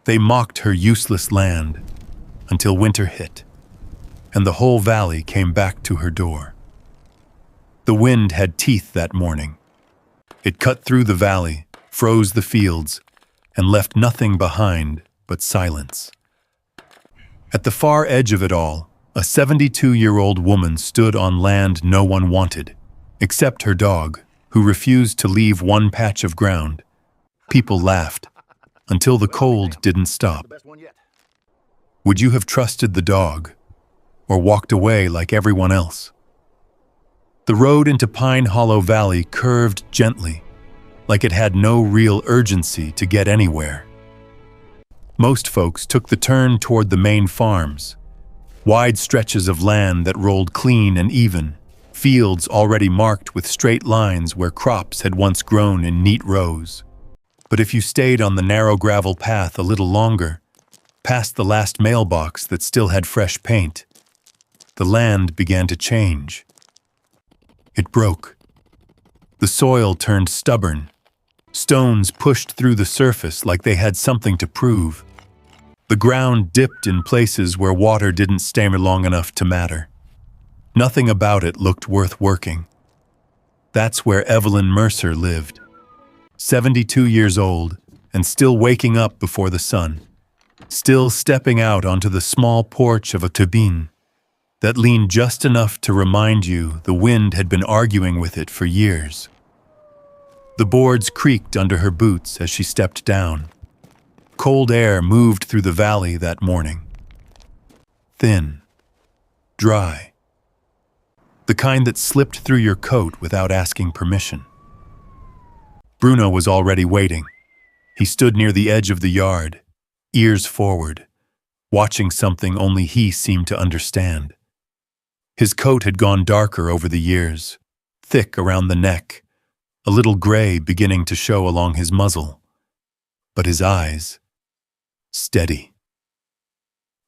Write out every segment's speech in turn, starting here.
They mocked her useless land until winter hit, and the whole valley came back to her door. The wind had teeth that morning. It cut through the valley, froze the fields, and left nothing behind but silence. At the far edge of it all, a 72-year-old woman stood on land no one wanted, except her dog, who refused to leave one patch of ground. People laughed, until the cold didn't stop. Would you have trusted the dog, or walked away like everyone else? The road into Pine Hollow Valley curved gently, like it had no real urgency to get anywhere. Most folks took the turn toward the main farms, wide stretches of land that rolled clean and even, fields already marked with straight lines where crops had once grown in neat rows. But if you stayed on the narrow gravel path a little longer, past the last mailbox that still had fresh paint, the land began to change. It broke. The soil turned stubborn. Stones pushed through the surface like they had something to prove. The ground dipped in places where water didn't stay long enough to matter. Nothing about it looked worth working. That's where Evelyn Mercer lived. 72 years old, and still waking up before the sun, still stepping out onto the small porch of a cabine that leaned just enough to remind you the wind had been arguing with it for years. The boards creaked under her boots as she stepped down. Cold air moved through the valley that morning. Thin, dry, the kind that slipped through your coat without asking permission. Bruno was already waiting. He stood near the edge of the yard, ears forward, watching something only he seemed to understand. His coat had gone darker over the years, thick around the neck, a little gray beginning to show along his muzzle. But his eyes, steady.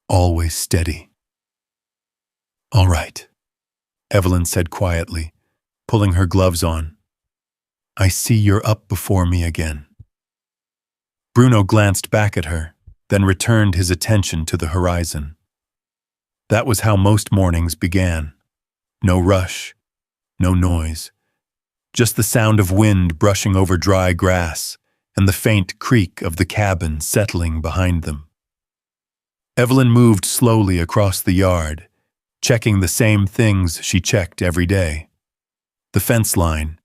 Always steady. "All right," Evelyn said quietly, pulling her gloves on. "I see you're up before me again." Bruno glanced back at her, then returned his attention to the horizon. That was how most mornings began. No rush, no noise. Just the sound of wind brushing over dry grass and the faint creak of the cabin settling behind them. Evelyn moved slowly across the yard, checking the same things she checked every day. The fence line,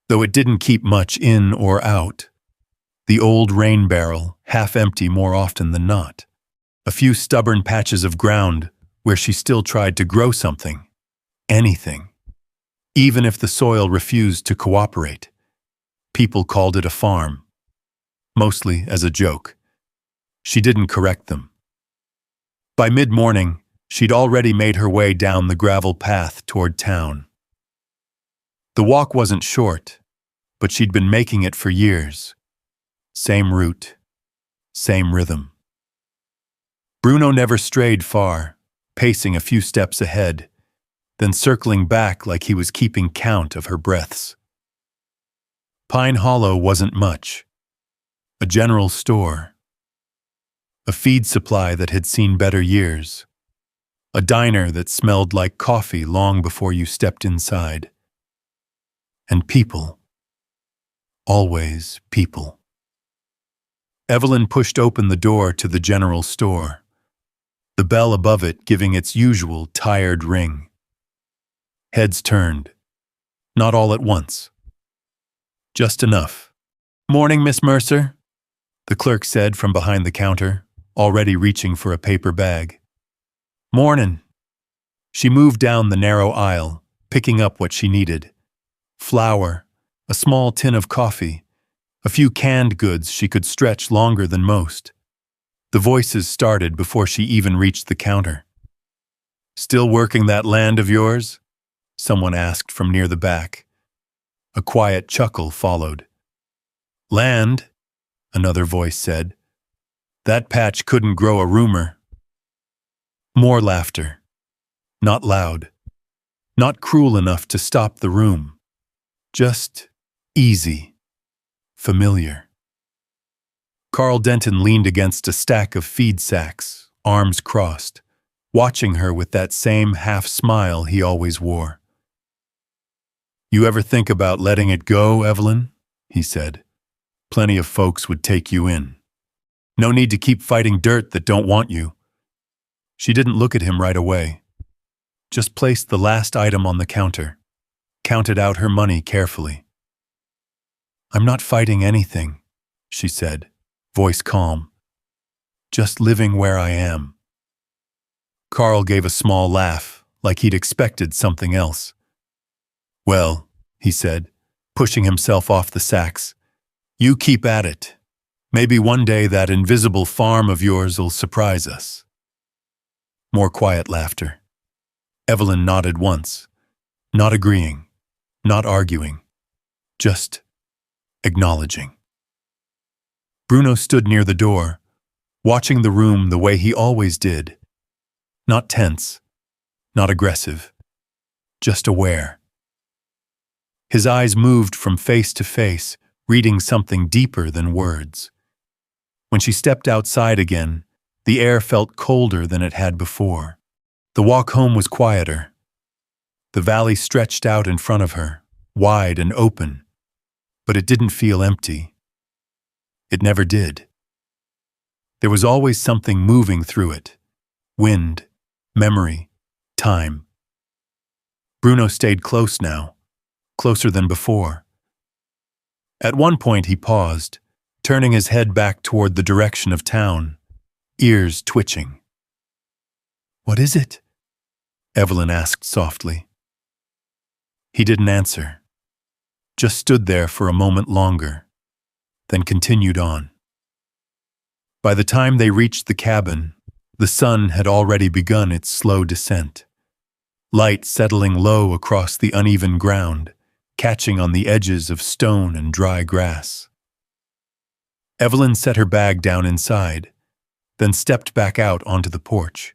though it didn't keep much in or out. The old rain barrel, half empty more often than not. A few stubborn patches of ground where she still tried to grow something, anything, even if the soil refused to cooperate. People called it a farm, mostly as a joke. She didn't correct them. By mid-morning, she'd already made her way down the gravel path toward town. The walk wasn't short, but she'd been making it for years. Same route, same rhythm. Bruno never strayed far, pacing a few steps ahead, then circling back like he was keeping count of her breaths. Pine Hollow wasn't much. A general store. A feed supply that had seen better years. A diner that smelled like coffee long before you stepped inside. And people. Always people. Evelyn pushed open the door to the general store, the bell above it giving its usual tired ring. Heads turned. Not all at once. Just enough. "Morning, Miss Mercer," the clerk said from behind the counter, already reaching for a paper bag. "Mornin'." She moved down the narrow aisle, picking up what she needed. Flour, a small tin of coffee, a few canned goods she could stretch longer than most. The voices started before she even reached the counter. "Still working that land of yours?" someone asked from near the back. A quiet chuckle followed. "Land," another voice said. "That patch couldn't grow a rumor." More laughter. Not loud. Not cruel enough to stop the room. Just easy. Familiar. Carl Denton leaned against a stack of feed sacks, arms crossed, watching her with that same half-smile he always wore. "You ever think about letting it go, Evelyn?" he said. "Plenty of folks would take you in. No need to keep fighting dirt that don't want you." She didn't look at him right away. Just placed the last item on the counter, counted out her money carefully. "I'm not fighting anything," she said, voice calm. "Just living where I am." Carl gave a small laugh, like he'd expected something else. "Well," he said, pushing himself off the sacks, "you keep at it. Maybe one day that invisible farm of yours'll surprise us." More quiet laughter. Evelyn nodded once, not agreeing, not arguing, just acknowledging. Bruno stood near the door, watching the room the way he always did. Not tense, not aggressive, just aware. His eyes moved from face to face, reading something deeper than words. When she stepped outside again, the air felt colder than it had before. The walk home was quieter. The valley stretched out in front of her, wide and open, but it didn't feel empty. It never did. There was always something moving through it. Wind, memory, time. Bruno stayed close now, closer than before. At one point he paused, turning his head back toward the direction of town, ears twitching. "What is it?" Evelyn asked softly. He didn't answer, just stood there for a moment longer, then continued on. By the time they reached the cabin, the sun had already begun its slow descent, light settling low across the uneven ground, catching on the edges of stone and dry grass. Evelyn set her bag down inside, then stepped back out onto the porch.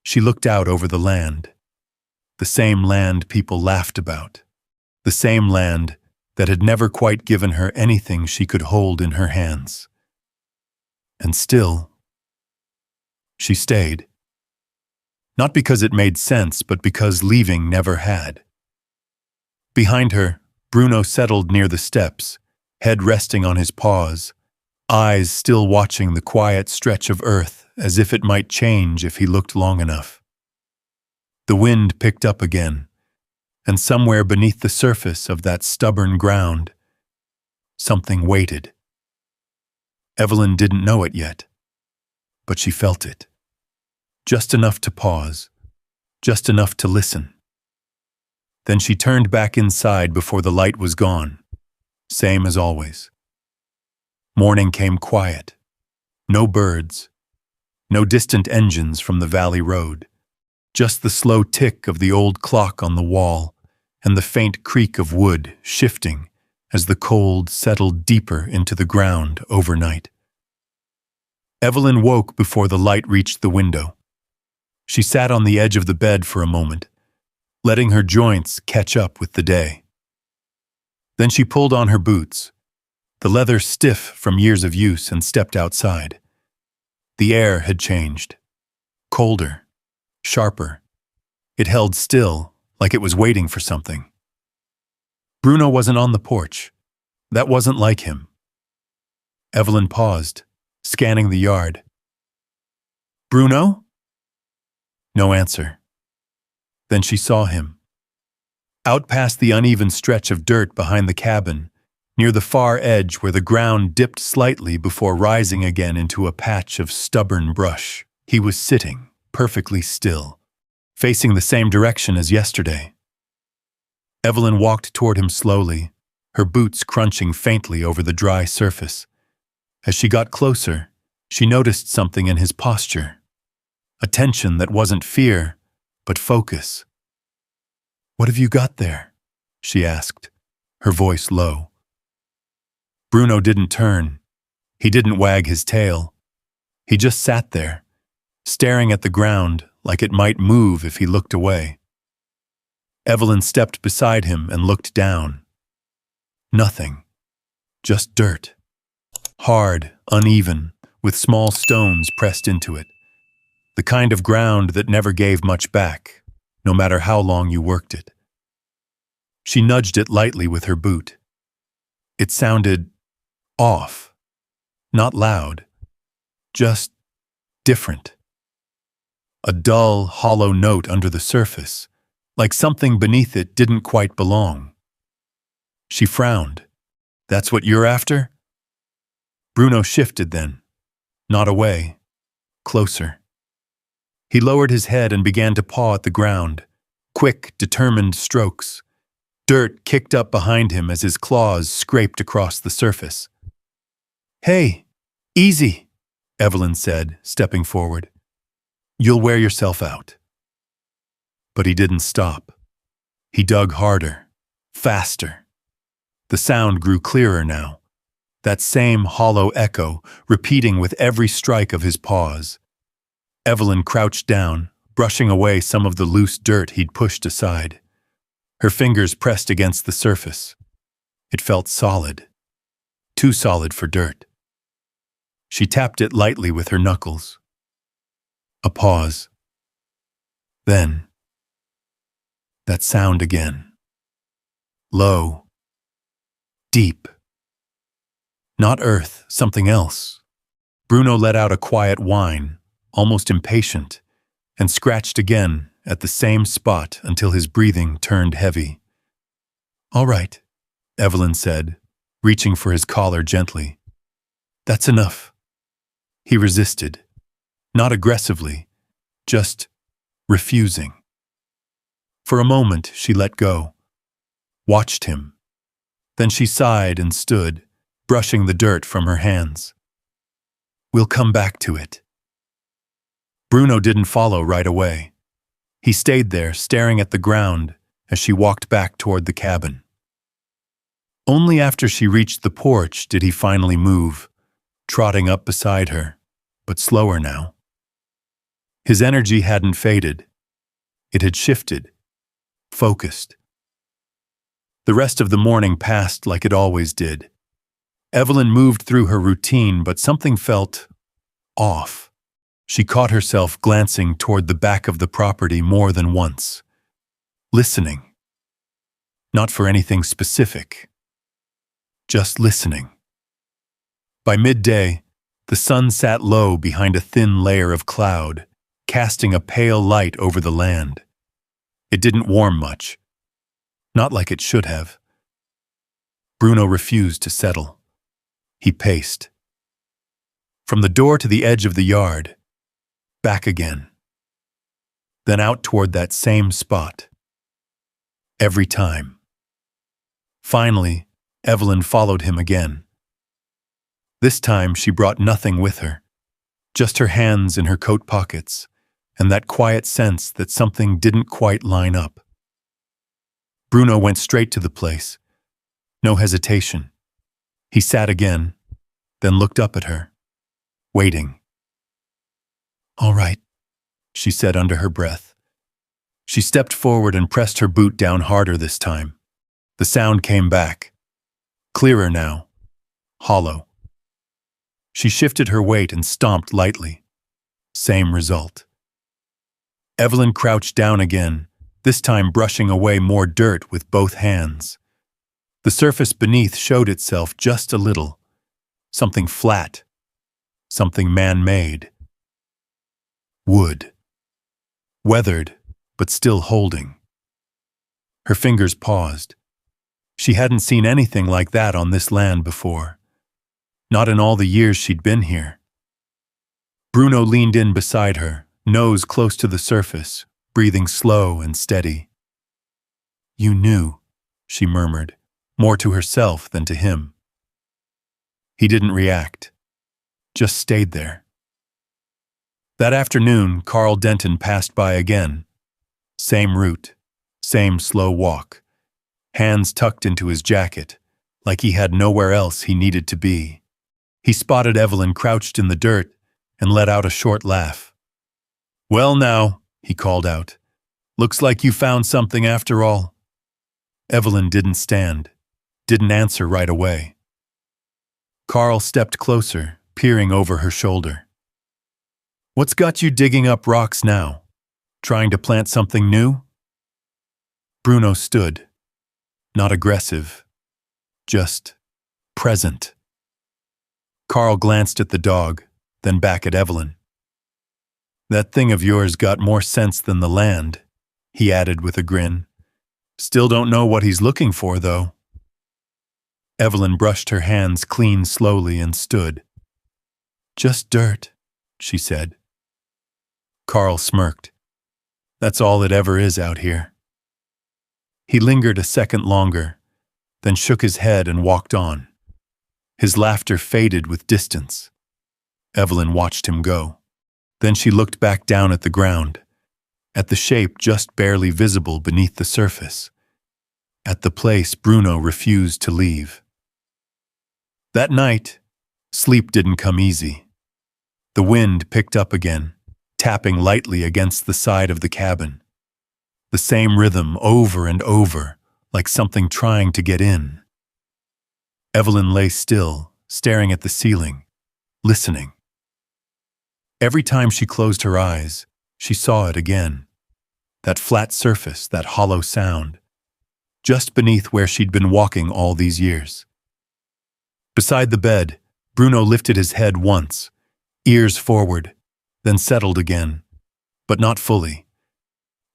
She looked out over the land, the same land people laughed about, the same land that had never quite given her anything she could hold in her hands. And still, she stayed. Not because it made sense, but because leaving never had. Behind her, Bruno settled near the steps, head resting on his paws, eyes still watching the quiet stretch of earth as if it might change if he looked long enough. The wind picked up again, and somewhere beneath the surface of that stubborn ground, something waited. Evelyn didn't know it yet, but she felt it. Just enough to pause, just enough to listen. Then she turned back inside before the light was gone, same as always. Morning came quiet. No birds. No distant engines from the valley road. Just the slow tick of the old clock on the wall and the faint creak of wood shifting as the cold settled deeper into the ground overnight. Evelyn woke before the light reached the window. She sat on the edge of the bed for a moment, letting her joints catch up with the day. Then she pulled on her boots, the leather stiff from years of use, and stepped outside. The air had changed. Colder, sharper. It held still, like it was waiting for something. Bruno wasn't on the porch. That wasn't like him. Evelyn paused, scanning the yard. "Bruno?" No answer. Then she saw him. Out past the uneven stretch of dirt behind the cabin, near the far edge where the ground dipped slightly before rising again into a patch of stubborn brush, he was sitting, perfectly still, facing the same direction as yesterday. Evelyn walked toward him slowly, her boots crunching faintly over the dry surface. As she got closer, she noticed something in his posture, a tension that wasn't fear, but focus. "What have you got there?" she asked, her voice low. Bruno didn't turn. He didn't wag his tail. He just sat there, staring at the ground like it might move if he looked away. Evelyn stepped beside him and looked down. Nothing. Just dirt. hard, uneven, with small stones pressed into it. The kind of ground that never gave much back, no matter how long you worked it. She nudged it lightly with her boot. It sounded off, not loud, just different. A dull, hollow note under the surface, like something beneath it didn't quite belong. She frowned. That's what you're after? Bruno shifted then, not away, closer. He lowered his head and began to paw at the ground, quick, determined strokes. Dirt kicked up behind him as his claws scraped across the surface. Hey, easy, Evelyn said, stepping forward. You'll wear yourself out. But he didn't stop. He dug harder, faster. The sound grew clearer now, that same hollow echo repeating with every strike of his paws. Evelyn crouched down, brushing away some of the loose dirt he'd pushed aside. Her fingers pressed against the surface. It felt solid, too solid for dirt. She tapped it lightly with her knuckles. A pause. Then, that sound again. Low. Deep. Not earth, something else. Bruno let out a quiet whine, almost impatient, and scratched again at the same spot until his breathing turned heavy. All right, Evelyn said, reaching for his collar gently. That's enough. He resisted, not aggressively, just refusing. For a moment, she let go, watched him. Then she sighed and stood, brushing the dirt from her hands. We'll come back to it. Bruno didn't follow right away. He stayed there, staring at the ground as she walked back toward the cabin. Only after she reached the porch did he finally move, trotting up beside her, but slower now. His energy hadn't faded. It had shifted, focused. The rest of the morning passed like it always did. Evelyn moved through her routine, but something felt off. She caught herself glancing toward the back of the property more than once, listening. Not for anything specific, just listening. By midday, the sun sat low behind a thin layer of cloud, casting a pale light over the land. It didn't warm much, not like it should have. Bruno refused to settle. He paced. From the door to the edge of the yard, back again. Then out toward that same spot. Every time. Finally, Evelyn followed him again. This time she brought nothing with her, just her hands in her coat pockets, and that quiet sense that something didn't quite line up. Bruno went straight to the place. No hesitation. He sat again, then looked up at her, waiting. All right, she said under her breath. She stepped forward and pressed her boot down harder this time. The sound came back. Clearer now. Hollow. She shifted her weight and stomped lightly. Same result. Evelyn crouched down again, this time brushing away more dirt with both hands. The surface beneath showed itself just a little. Something flat. Something man-made. Wood. Weathered, but still holding. Her fingers paused. She hadn't seen anything like that on this land before. Not in all the years she'd been here. Bruno leaned in beside her, nose close to the surface, breathing slow and steady. You knew, she murmured, more to herself than to him. He didn't react, just stayed there. That afternoon, Carl Denton passed by again. Same route, same slow walk, hands tucked into his jacket, like he had nowhere else he needed to be. He spotted Evelyn crouched in the dirt and let out a short laugh. Well now, he called out, looks like you found something after all. Evelyn didn't stand, didn't answer right away. Carl stepped closer, peering over her shoulder. What's got you digging up rocks now? Trying to plant something new? Bruno stood, not aggressive, just present. Carl glanced at the dog, then back at Evelyn. That thing of yours got more sense than the land, he added with a grin. Still don't know what he's looking for, though. Evelyn brushed her hands clean slowly and stood. Just dirt, she said. Carl smirked. That's all it ever is out here. He lingered a second longer, then shook his head and walked on. His laughter faded with distance. Evelyn watched him go. Then she looked back down at the ground, at the shape just barely visible beneath the surface, at the place Bruno refused to leave. That night, sleep didn't come easy. The wind picked up again, tapping lightly against the side of the cabin. The same rhythm over and over, like something trying to get in. Evelyn lay still, staring at the ceiling, listening. Every time she closed her eyes, she saw it again. That flat surface, that hollow sound, just beneath where she'd been walking all these years. Beside the bed, Bruno lifted his head once, ears forward, then settled again, but not fully,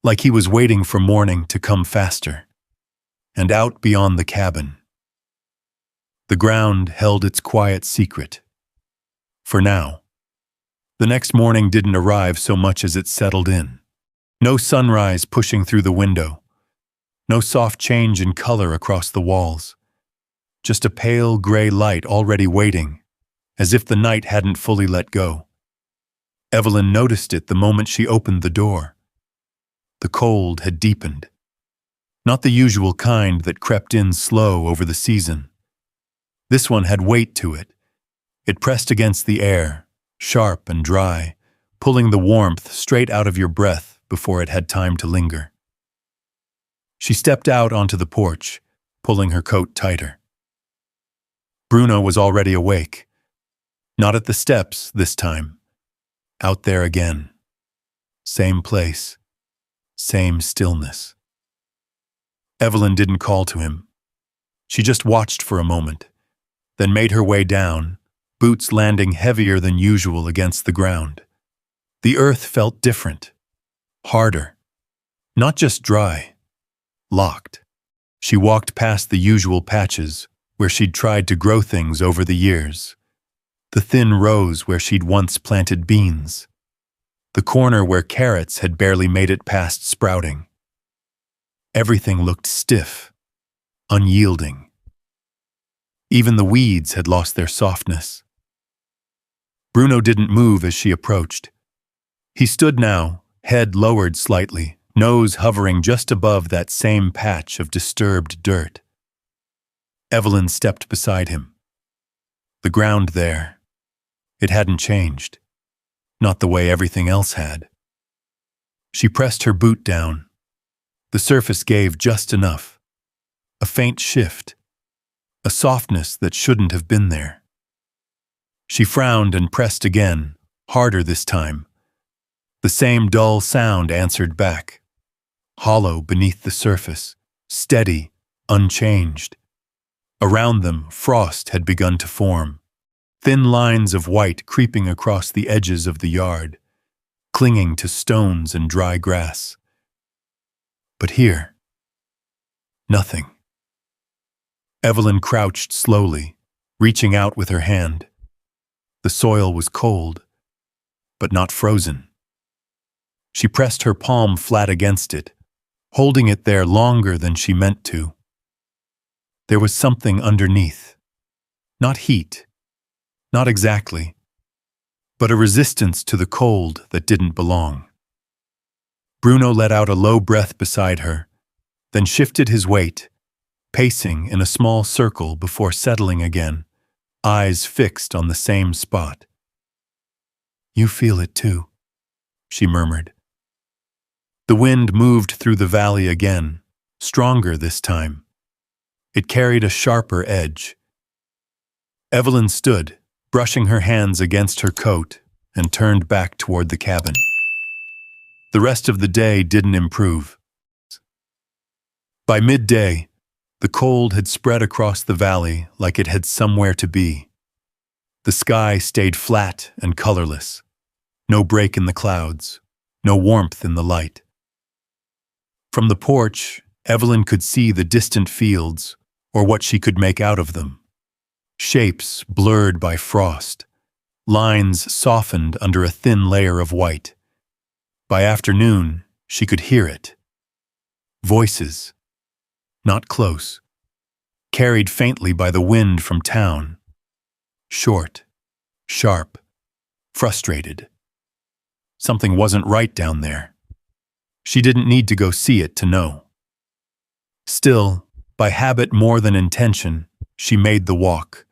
like he was waiting for morning to come faster. And out beyond the cabin, the ground held its quiet secret. For now. The next morning didn't arrive so much as it settled in. No sunrise pushing through the window. No soft change in color across the walls. Just a pale gray light already waiting, as if the night hadn't fully let go. Evelyn noticed it the moment she opened the door. The cold had deepened. Not the usual kind that crept in slow over the season. This one had weight to it. It pressed against the air, sharp and dry, pulling the warmth straight out of your breath before it had time to linger. She stepped out onto the porch, pulling her coat tighter. Bruno was already awake. Not at the steps this time. Out there again. Same place. Same stillness. Evelyn didn't call to him. She just watched for a moment, then made her way down, boots landing heavier than usual against the ground. The earth felt different, harder, not just dry, locked. She walked past the usual patches where she'd tried to grow things over the years, the thin rows where she'd once planted beans, the corner where carrots had barely made it past sprouting. Everything looked stiff, unyielding. Even the weeds had lost their softness. Bruno didn't move as she approached. He stood now, head lowered slightly, nose hovering just above that same patch of disturbed dirt. Evelyn stepped beside him. The ground there, it hadn't changed, not the way everything else had. She pressed her boot down. The surface gave just enough. A faint shift, a softness that shouldn't have been there. She frowned and pressed again, harder this time. The same dull sound answered back, hollow beneath the surface, steady, unchanged. Around them, frost had begun to form, thin lines of white creeping across the edges of the yard, clinging to stones and dry grass. But here, nothing. Evelyn crouched slowly, reaching out with her hand. The soil was cold, but not frozen. She pressed her palm flat against it, holding it there longer than she meant to. There was something underneath. Not heat, not exactly, but a resistance to the cold that didn't belong. Bruno let out a low breath beside her, then shifted his weight, pacing in a small circle before settling again, eyes fixed on the same spot. "You feel it too," she murmured. The wind moved through the valley again, stronger this time. It carried a sharper edge. Evelyn stood, brushing her hands against her coat, and turned back toward the cabin. The rest of the day didn't improve. By midday, the cold had spread across the valley like it had somewhere to be. The sky stayed flat and colorless. No break in the clouds, no warmth in the light. From the porch, Evelyn could see the distant fields, or what she could make out of them. Shapes blurred by frost, lines softened under a thin layer of white. By afternoon, she could hear it. Voices, not close, carried faintly by the wind from town. Short, sharp, frustrated. Something wasn't right down there. She didn't need to go see it to know. Still, by habit more than intention, she made the walk.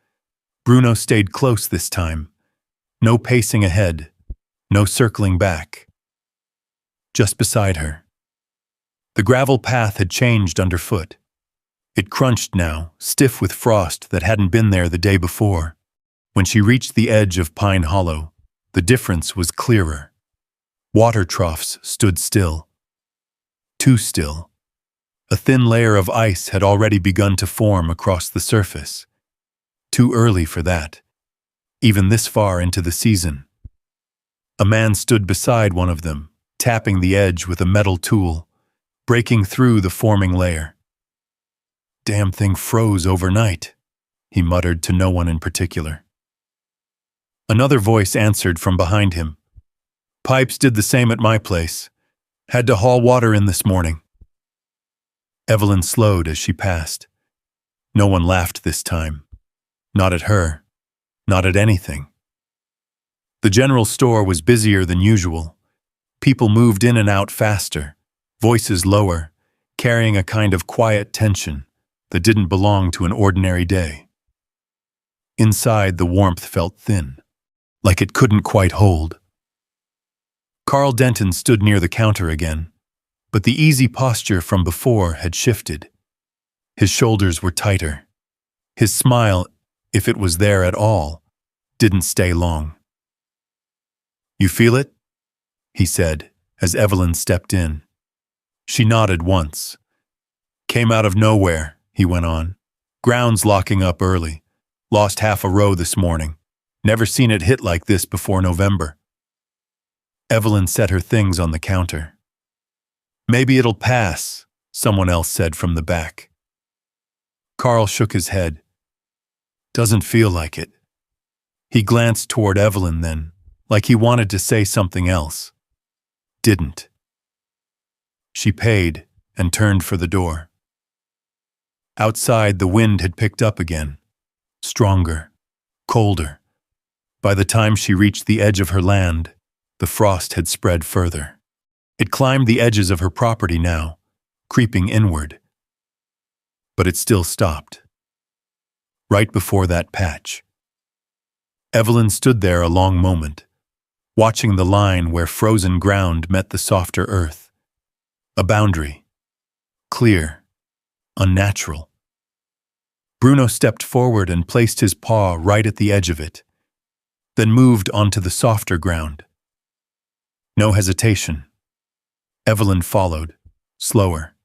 Bruno stayed close this time. No pacing ahead, no circling back. Just beside her. The gravel path had changed underfoot. It crunched now, stiff with frost that hadn't been there the day before. When she reached the edge of Pine Hollow, the difference was clearer. Water troughs stood still. Too still. A thin layer of ice had already begun to form across the surface. Too early for that, even this far into the season. A man stood beside one of them, tapping the edge with a metal tool, breaking through the forming layer. "Damn thing froze overnight," he muttered to no one in particular. Another voice answered from behind him. "Pipes did the same at my place. Had to haul water in this morning." Evelyn slowed as she passed. No one laughed this time. Not at her. Not at anything. The general store was busier than usual. People moved in and out faster, voices lower, carrying a kind of quiet tension that didn't belong to an ordinary day. Inside, the warmth felt thin, like it couldn't quite hold. Carl Denton stood near the counter again, but the easy posture from before had shifted. His shoulders were tighter. His smile, if it was there at all, didn't stay long. "You feel it?" he said, as Evelyn stepped in. She nodded once. "Came out of nowhere," he went on. "Ground's locking up early. Lost half a row this morning. Never seen it hit like this before November." Evelyn set her things on the counter. "Maybe it'll pass," someone else said from the back. Carl shook his head. "Doesn't feel like it." He glanced toward Evelyn then, like he wanted to say something else. Didn't. She paid and turned for the door. Outside, the wind had picked up again. Stronger, colder. By the time she reached the edge of her land, the frost had spread further. It climbed the edges of her property now, creeping inward. But it still stopped. Right before that patch. Evelyn stood there a long moment, watching the line where frozen ground met the softer earth. A boundary. Clear. Unnatural. Bruno stepped forward and placed his paw right at the edge of it, then moved onto the softer ground. No hesitation. Evelyn followed, slower.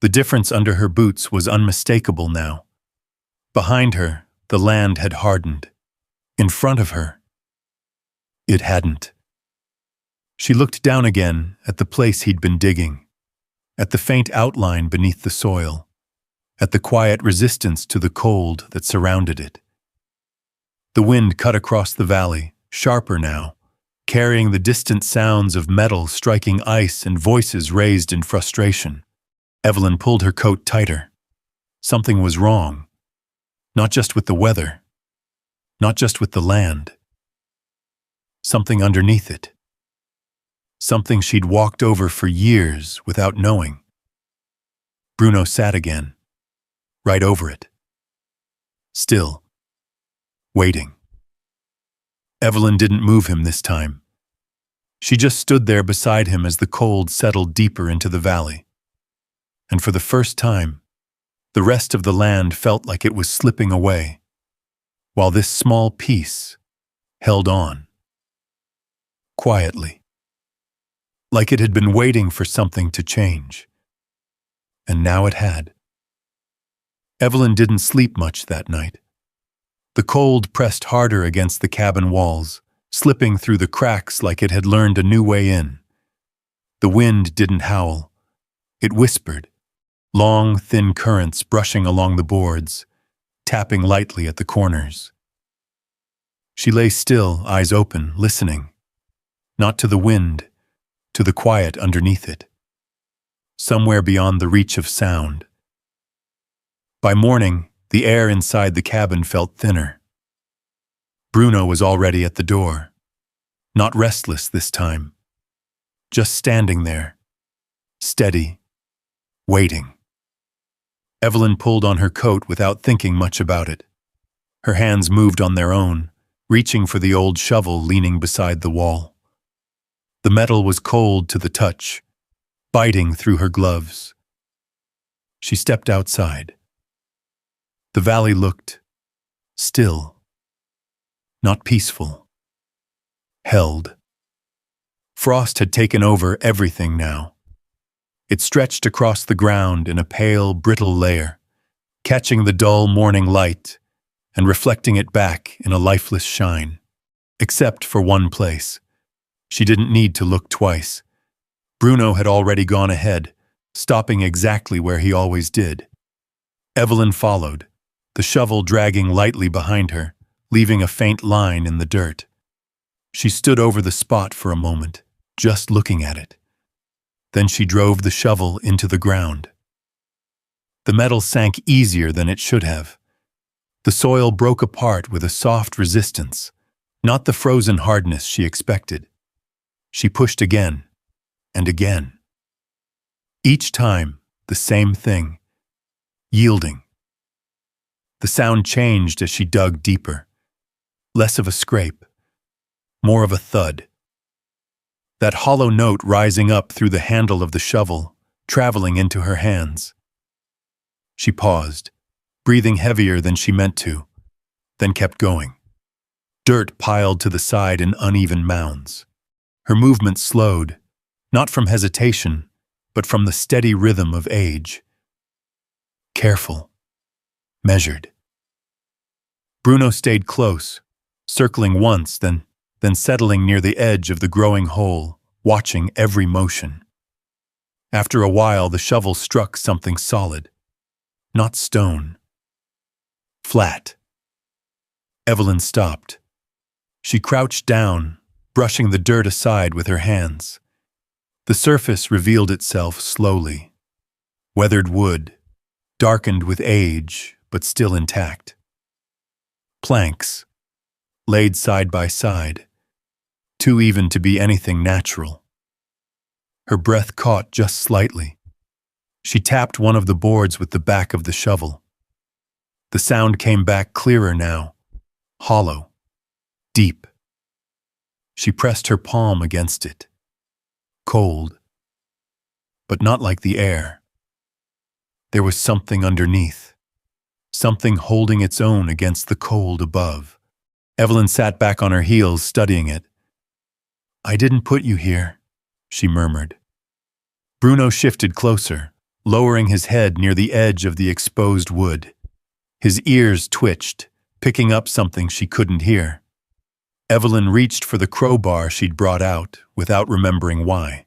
The difference under her boots was unmistakable now. Behind her, the land had hardened. In front of her, it hadn't. She looked down again at the place he'd been digging, at the faint outline beneath the soil, at the quiet resistance to the cold that surrounded it. The wind cut across the valley, sharper now, carrying the distant sounds of metal striking ice and voices raised in frustration. Evelyn pulled her coat tighter. Something was wrong. Not just with the weather. Not just with the land. Something underneath it. Something she'd walked over for years without knowing. Bruno sat again, right over it. Still. Waiting. Evelyn didn't move him this time. She just stood there beside him as the cold settled deeper into the valley. And for the first time, the rest of the land felt like it was slipping away, while this small piece held on, quietly, like it had been waiting for something to change. And now it had. Evelyn didn't sleep much that night. The cold pressed harder against the cabin walls, slipping through the cracks like it had learned a new way in. The wind didn't howl. It whispered, long, thin currents brushing along the boards, tapping lightly at the corners. She lay still, eyes open, listening, not to the wind, to the quiet underneath it, somewhere beyond the reach of sound. By morning, the air inside the cabin felt thinner. Bruno was already at the door, not restless this time, just standing there, steady, waiting. Evelyn pulled on her coat without thinking much about it. Her hands moved on their own, reaching for the old shovel leaning beside the wall. The metal was cold to the touch, biting through her gloves. She stepped outside. The valley looked still, not peaceful, held. Frost had taken over everything now. It stretched across the ground in a pale, brittle layer, catching the dull morning light and reflecting it back in a lifeless shine. Except for one place. She didn't need to look twice. Bruno had already gone ahead, stopping exactly where he always did. Evelyn followed, the shovel dragging lightly behind her, leaving a faint line in the dirt. She stood over the spot for a moment, just looking at it. Then she drove the shovel into the ground. The metal sank easier than it should have. The soil broke apart with a soft resistance, not the frozen hardness she expected. She pushed again, and again. Each time, the same thing, yielding. The sound changed as she dug deeper. Less of a scrape, more of a thud. That hollow note rising up through the handle of the shovel, traveling into her hands. She paused, breathing heavier than she meant to, then kept going. Dirt piled to the side in uneven mounds. Her movement slowed, not from hesitation, but from the steady rhythm of age. Careful, measured. Bruno stayed close, circling once, then settling near the edge of the growing hole, watching every motion. After a while, the shovel struck something solid, not stone. Flat. Evelyn stopped. She crouched down, brushing the dirt aside with her hands. The surface revealed itself slowly. Weathered wood, darkened with age, but still intact. Planks, laid side by side, too even to be anything natural. Her breath caught just slightly. She tapped one of the boards with the back of the shovel. The sound came back clearer now, hollow, deep. She pressed her palm against it. Cold, but not like the air. There was something underneath, something holding its own against the cold above. Evelyn sat back on her heels, studying it. "I didn't put you here," she murmured. Bruno shifted closer, lowering his head near the edge of the exposed wood. His ears twitched, picking up something she couldn't hear. Evelyn reached for the crowbar she'd brought out, without remembering why.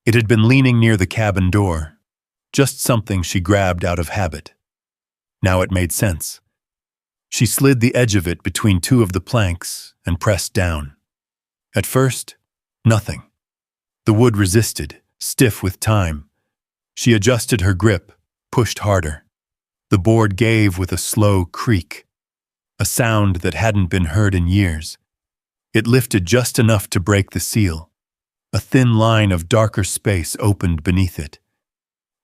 It had been leaning near the cabin door, just something she grabbed out of habit. Now it made sense. She slid the edge of it between two of the planks and pressed down. At first, nothing. The wood resisted, stiff with time. She adjusted her grip, pushed harder. The board gave with a slow creak, a sound that hadn't been heard in years. It lifted just enough to break the seal. A thin line of darker space opened beneath it.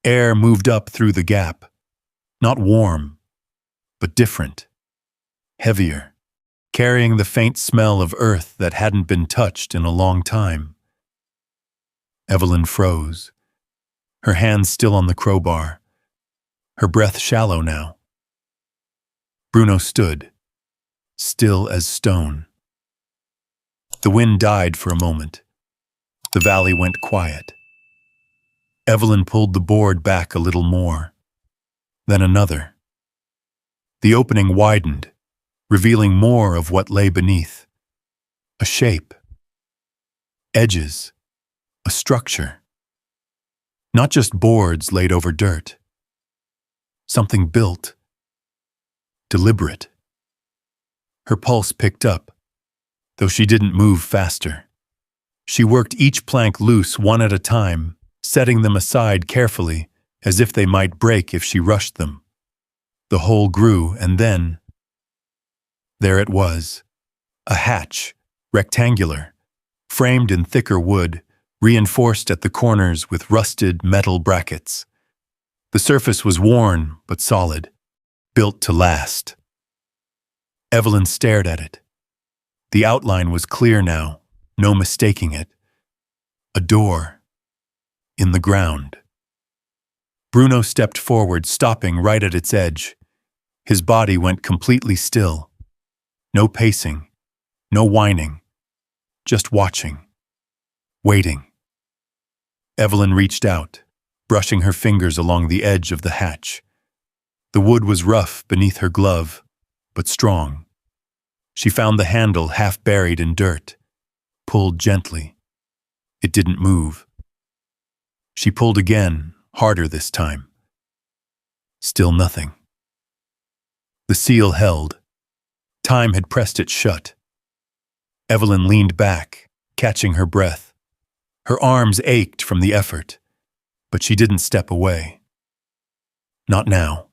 Air moved up through the gap, not warm, but different, heavier, carrying the faint smell of earth that hadn't been touched in a long time. Evelyn froze, her hands still on the crowbar, her breath shallow now. Bruno stood, still as stone. The wind died for a moment. The valley went quiet. Evelyn pulled the board back a little more, then another. The opening widened, revealing more of what lay beneath. A shape, edges, a structure. Not just boards laid over dirt. Something built, deliberate. Her pulse picked up, though she didn't move faster. She worked each plank loose one at a time, setting them aside carefully, as if they might break if she rushed them. The hole grew, and then, there it was, a hatch, rectangular, framed in thicker wood, reinforced at the corners with rusted metal brackets. The surface was worn but solid, built to last. Evelyn stared at it. The outline was clear now, no mistaking it. A door, in the ground. Bruno stepped forward, stopping right at its edge. His body went completely still. No pacing, no whining, just watching, waiting. Evelyn reached out, brushing her fingers along the edge of the hatch. The wood was rough beneath her glove, but strong. She found the handle half buried in dirt, pulled gently. It didn't move. She pulled again, harder this time. Still nothing. The seal held. Time had pressed it shut. Evelyn leaned back, catching her breath. Her arms ached from the effort, but she didn't step away. Not now.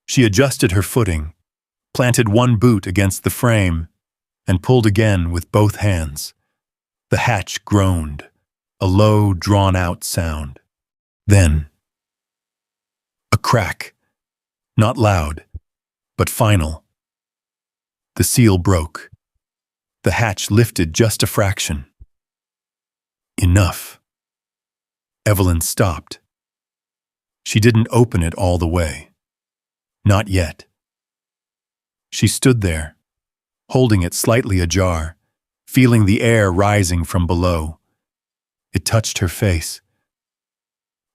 She adjusted her footing, planted one boot against the frame, and pulled again with both hands. The hatch groaned, a low, drawn-out sound. Then, a crack, not loud, but final. The seal broke. The hatch lifted just a fraction. Enough. Evelyn stopped. She didn't open it all the way. Not yet. She stood there, holding it slightly ajar, feeling the air rising from below. It touched her face.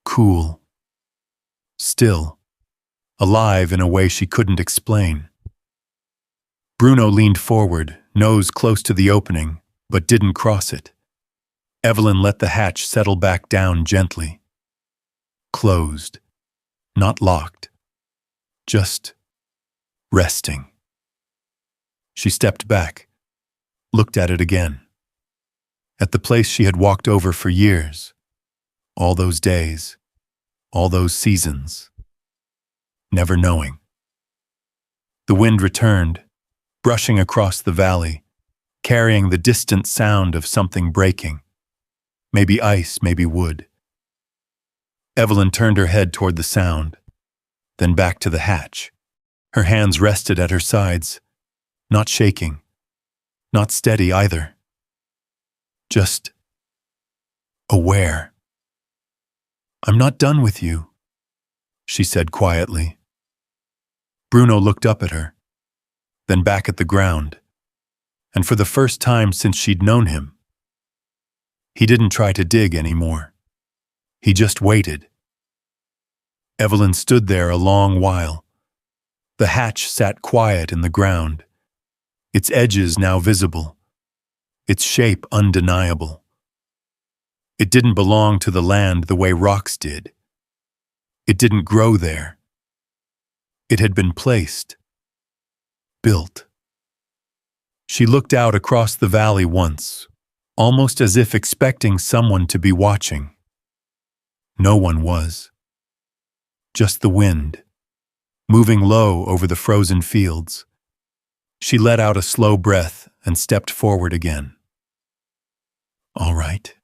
Cool. Still. Alive in a way she couldn't explain. Bruno leaned forward, nose close to the opening, but didn't cross it. Evelyn let the hatch settle back down gently. Closed. Not locked. Just resting. She stepped back, looked at it again. At the place she had walked over for years. All those days. All those seasons. Never knowing. The wind returned, brushing across the valley, carrying the distant sound of something breaking. Maybe ice, maybe wood. Evelyn turned her head toward the sound, then back to the hatch. Her hands rested at her sides, not shaking, not steady either. Just aware. "I'm not done with you," she said quietly. Bruno looked up at her, then back at the ground, and for the first time since she'd known him, he didn't try to dig anymore. He just waited. Evelyn stood there a long while. The hatch sat quiet in the ground, its edges now visible, its shape undeniable. It didn't belong to the land the way rocks did. It didn't grow there. It had been placed, built. She looked out across the valley once, almost as if expecting someone to be watching. No one was. Just the wind, moving low over the frozen fields. She let out a slow breath and stepped forward again. "All right,"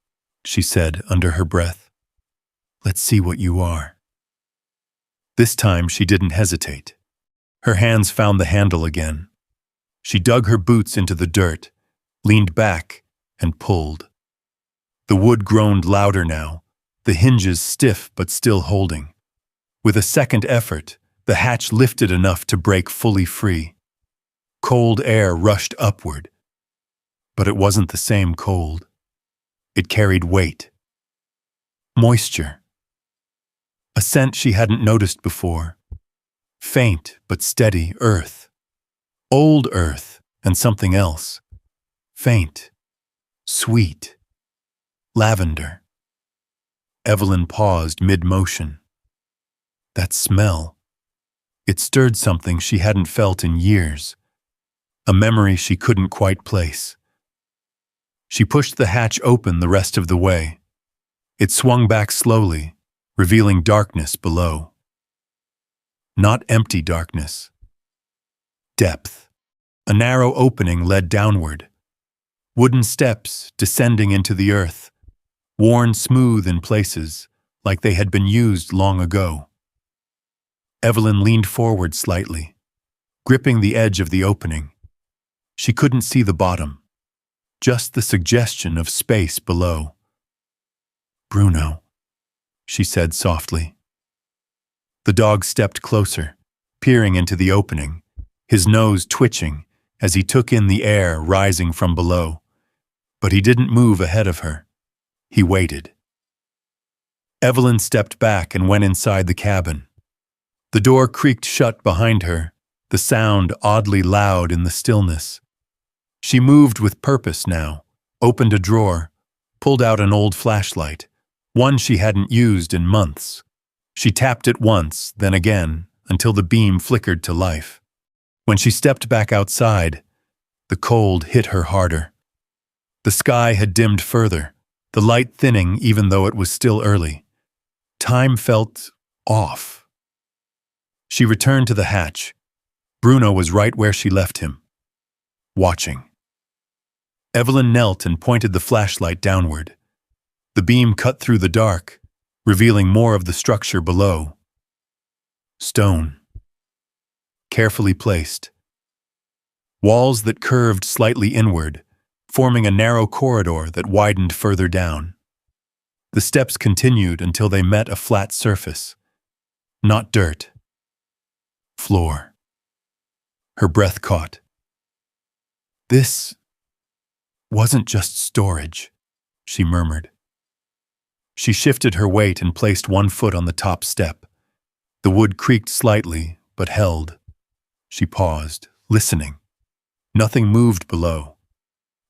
she said under her breath. "Let's see what you are." This time she didn't hesitate. Her hands found the handle again. She dug her boots into the dirt, leaned back, and pulled. The wood groaned louder now, the hinges stiff but still holding. With a second effort, the hatch lifted enough to break fully free. Cold air rushed upward, but it wasn't the same cold. It carried weight, moisture, a scent she hadn't noticed before. Faint but steady earth. Old earth and something else. Faint, sweet, lavender. Evelyn paused mid-motion. That smell. It stirred something she hadn't felt in years. A memory she couldn't quite place. She pushed the hatch open the rest of the way. It swung back slowly, revealing darkness below. Not empty darkness. Depth. A narrow opening led downward. Wooden steps descending into the earth, worn smooth in places, like they had been used long ago. Evelyn leaned forward slightly, gripping the edge of the opening. She couldn't see the bottom, just the suggestion of space below. "Bruno," she said softly. The dog stepped closer, peering into the opening, his nose twitching as he took in the air rising from below. But he didn't move ahead of her. He waited. Evelyn stepped back and went inside the cabin. The door creaked shut behind her, the sound oddly loud in the stillness. She moved with purpose now, opened a drawer, pulled out an old flashlight, one she hadn't used in months. She tapped it once, then again, until the beam flickered to life. When she stepped back outside, the cold hit her harder. The sky had dimmed further, the light thinning even though it was still early. Time felt off. She returned to the hatch. Bruno was right where she left him, watching. Evelyn knelt and pointed the flashlight downward. The beam cut through the dark, revealing more of the structure below. Stone. Carefully placed. Walls that curved slightly inward, forming a narrow corridor that widened further down. The steps continued until they met a flat surface. Not dirt. Floor. Her breath caught. This wasn't just storage, she murmured. She shifted her weight and placed one foot on the top step. The wood creaked slightly, but held. She paused, listening. Nothing moved below.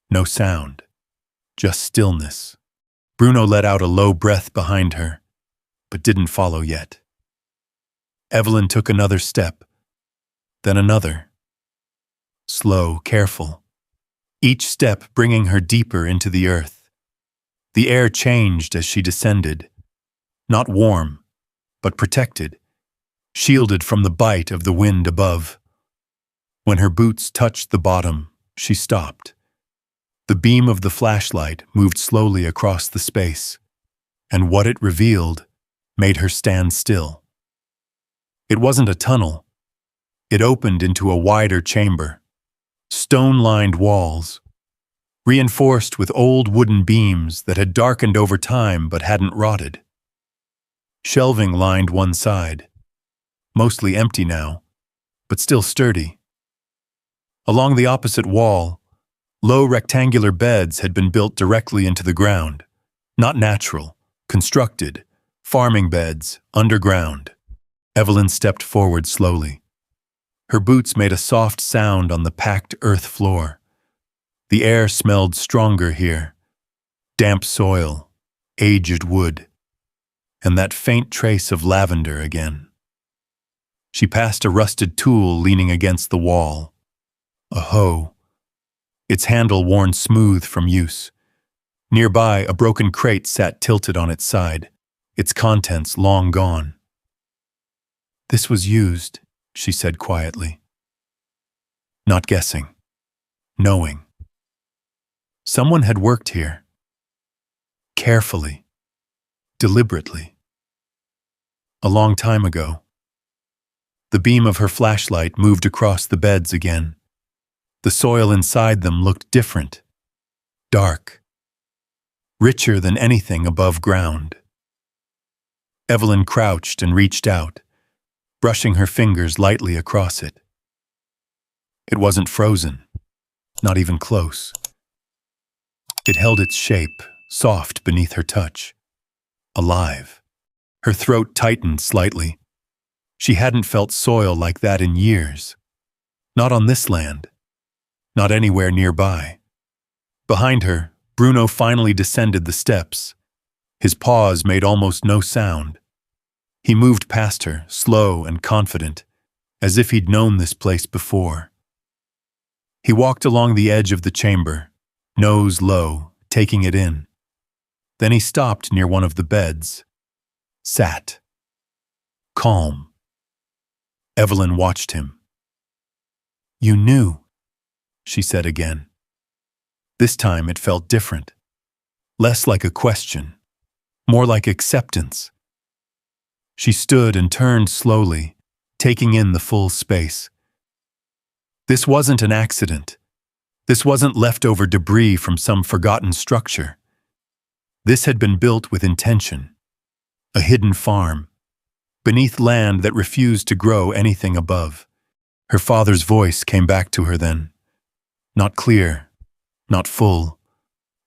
No sound. Just stillness. Bruno let out a low breath behind her, but didn't follow yet. Evelyn took another step, then another. Slow, careful. Each step bringing her deeper into the earth. The air changed as she descended. Not warm, but protected, shielded from the bite of the wind above. When her boots touched the bottom, she stopped. The beam of the flashlight moved slowly across the space, and what it revealed made her stand still. It wasn't a tunnel. It opened into a wider chamber. Stone-lined walls, reinforced with old wooden beams that had darkened over time but hadn't rotted. Shelving lined one side, mostly empty now, but still sturdy. Along the opposite wall, low rectangular beds had been built directly into the ground, not natural, constructed, farming beds, underground. Evelyn stepped forward slowly. Her boots made a soft sound on the packed earth floor. The air smelled stronger here. Damp soil, aged wood, and that faint trace of lavender again. She passed a rusted tool leaning against the wall. A hoe. Its handle worn smooth from use. Nearby, a broken crate sat tilted on its side, its contents long gone. "This was used," she said quietly. Not guessing. Knowing. Someone had worked here. Carefully. Deliberately. A long time ago. The beam of her flashlight moved across the beds again. The soil inside them looked different. Dark. Richer than anything above ground. Evelyn crouched and reached out, brushing her fingers lightly across it. It wasn't frozen, not even close. It held its shape, soft beneath her touch, alive. Her throat tightened slightly. She hadn't felt soil like that in years. Not on this land. Not anywhere nearby. Behind her, Bruno finally descended the steps. His paws made almost no sound. He moved past her, slow and confident, as if he'd known this place before. He walked along the edge of the chamber, nose low, taking it in. Then he stopped near one of the beds. Sat. Calm. Evelyn watched him. "You knew," she said again. This time it felt different. Less like a question, more like acceptance. She stood and turned slowly, taking in the full space. This wasn't an accident. This wasn't leftover debris from some forgotten structure. This had been built with intention. A hidden farm, beneath land that refused to grow anything above. Her father's voice came back to her then. Not clear, not full,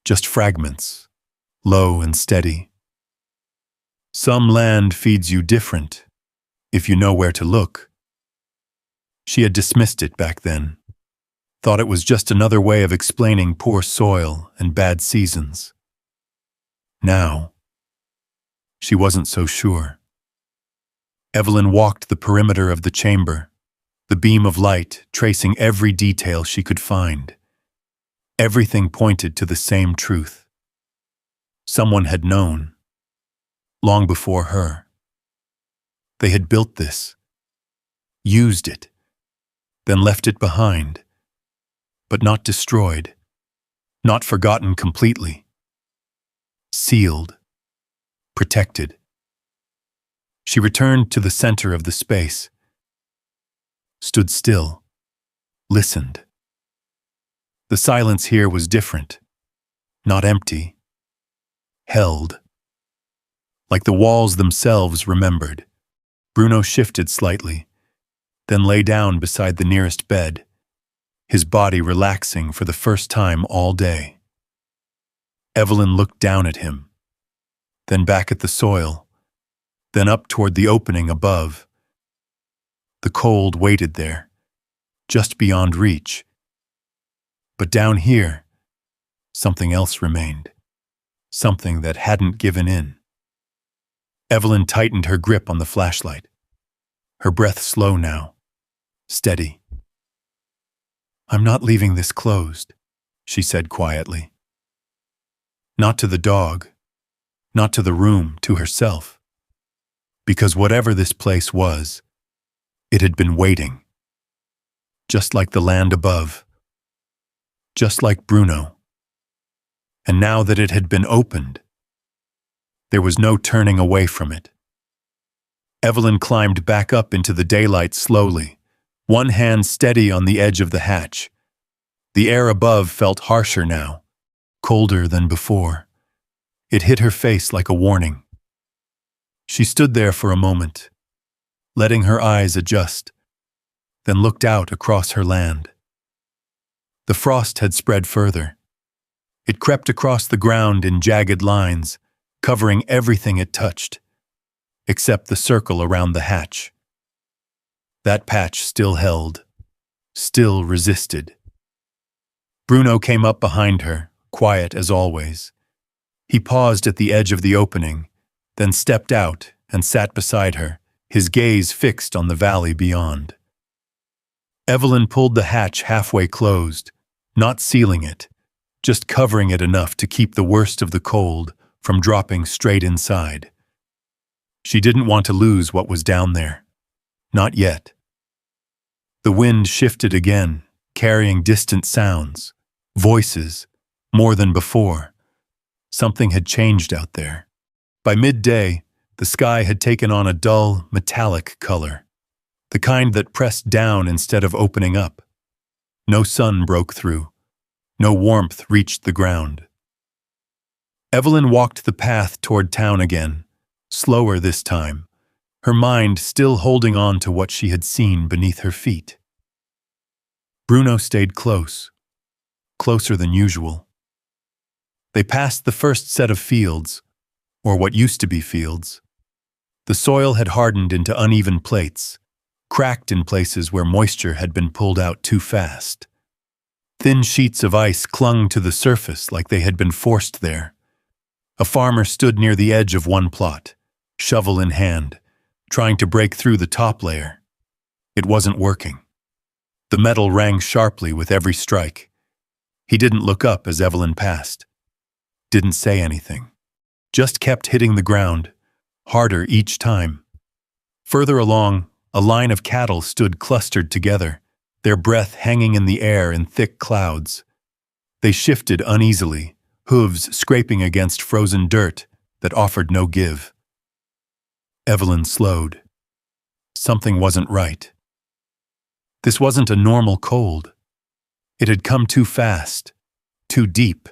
just fragments, low and steady. Some land feeds you different, if you know where to look. She had dismissed it back then, thought it was just another way of explaining poor soil and bad seasons. Now, she wasn't so sure. Evelyn walked the perimeter of the chamber, the beam of light tracing every detail she could find. Everything pointed to the same truth. Someone had known, long before her. They had built this, used it, then left it behind, but not destroyed, not forgotten completely. Sealed, protected. She returned to the center of the space, stood still, listened. The silence here was different, not empty, held. Like the walls themselves remembered. Bruno shifted slightly, then lay down beside the nearest bed, his body relaxing for the first time all day. Evelyn looked down at him, then back at the soil, then up toward the opening above. The cold waited there, just beyond reach. But down here, something else remained, something that hadn't given in. Evelyn tightened her grip on the flashlight, her breath slow now, steady. "I'm not leaving this closed," she said quietly. Not to the dog, not to the room, to herself. Because whatever this place was, it had been waiting. Just like the land above. Just like Bruno. And now that it had been opened, there was no turning away from it. Evelyn climbed back up into the daylight slowly, one hand steady on the edge of the hatch. The air above felt harsher now, colder than before. It hit her face like a warning. She stood there for a moment, letting her eyes adjust, then looked out across her land. The frost had spread further. It crept across the ground in jagged lines, covering everything it touched, except the circle around the hatch. That patch still held, still resisted. Bruno came up behind her, quiet as always. He paused at the edge of the opening, then stepped out and sat beside her, his gaze fixed on the valley beyond. Evelyn pulled the hatch halfway closed, not sealing it, just covering it enough to keep the worst of the cold from dropping straight inside. She didn't want to lose what was down there. Not yet. The wind shifted again, carrying distant sounds, voices, more than before. Something had changed out there. By midday, the sky had taken on a dull, metallic color, the kind that pressed down instead of opening up. No sun broke through. No warmth reached the ground. Evelyn walked the path toward town again, slower this time, her mind still holding on to what she had seen beneath her feet. Bruno stayed close, closer than usual. They passed the first set of fields, or what used to be fields. The soil had hardened into uneven plates, cracked in places where moisture had been pulled out too fast. Thin sheets of ice clung to the surface like they had been forced there. A farmer stood near the edge of one plot, shovel in hand, trying to break through the top layer. It wasn't working. The metal rang sharply with every strike. He didn't look up as Evelyn passed. Didn't say anything. Just kept hitting the ground, harder each time. Further along, a line of cattle stood clustered together, their breath hanging in the air in thick clouds. They shifted uneasily, hooves scraping against frozen dirt that offered no give. Evelyn slowed. Something wasn't right. This wasn't a normal cold. It had come too fast, too deep.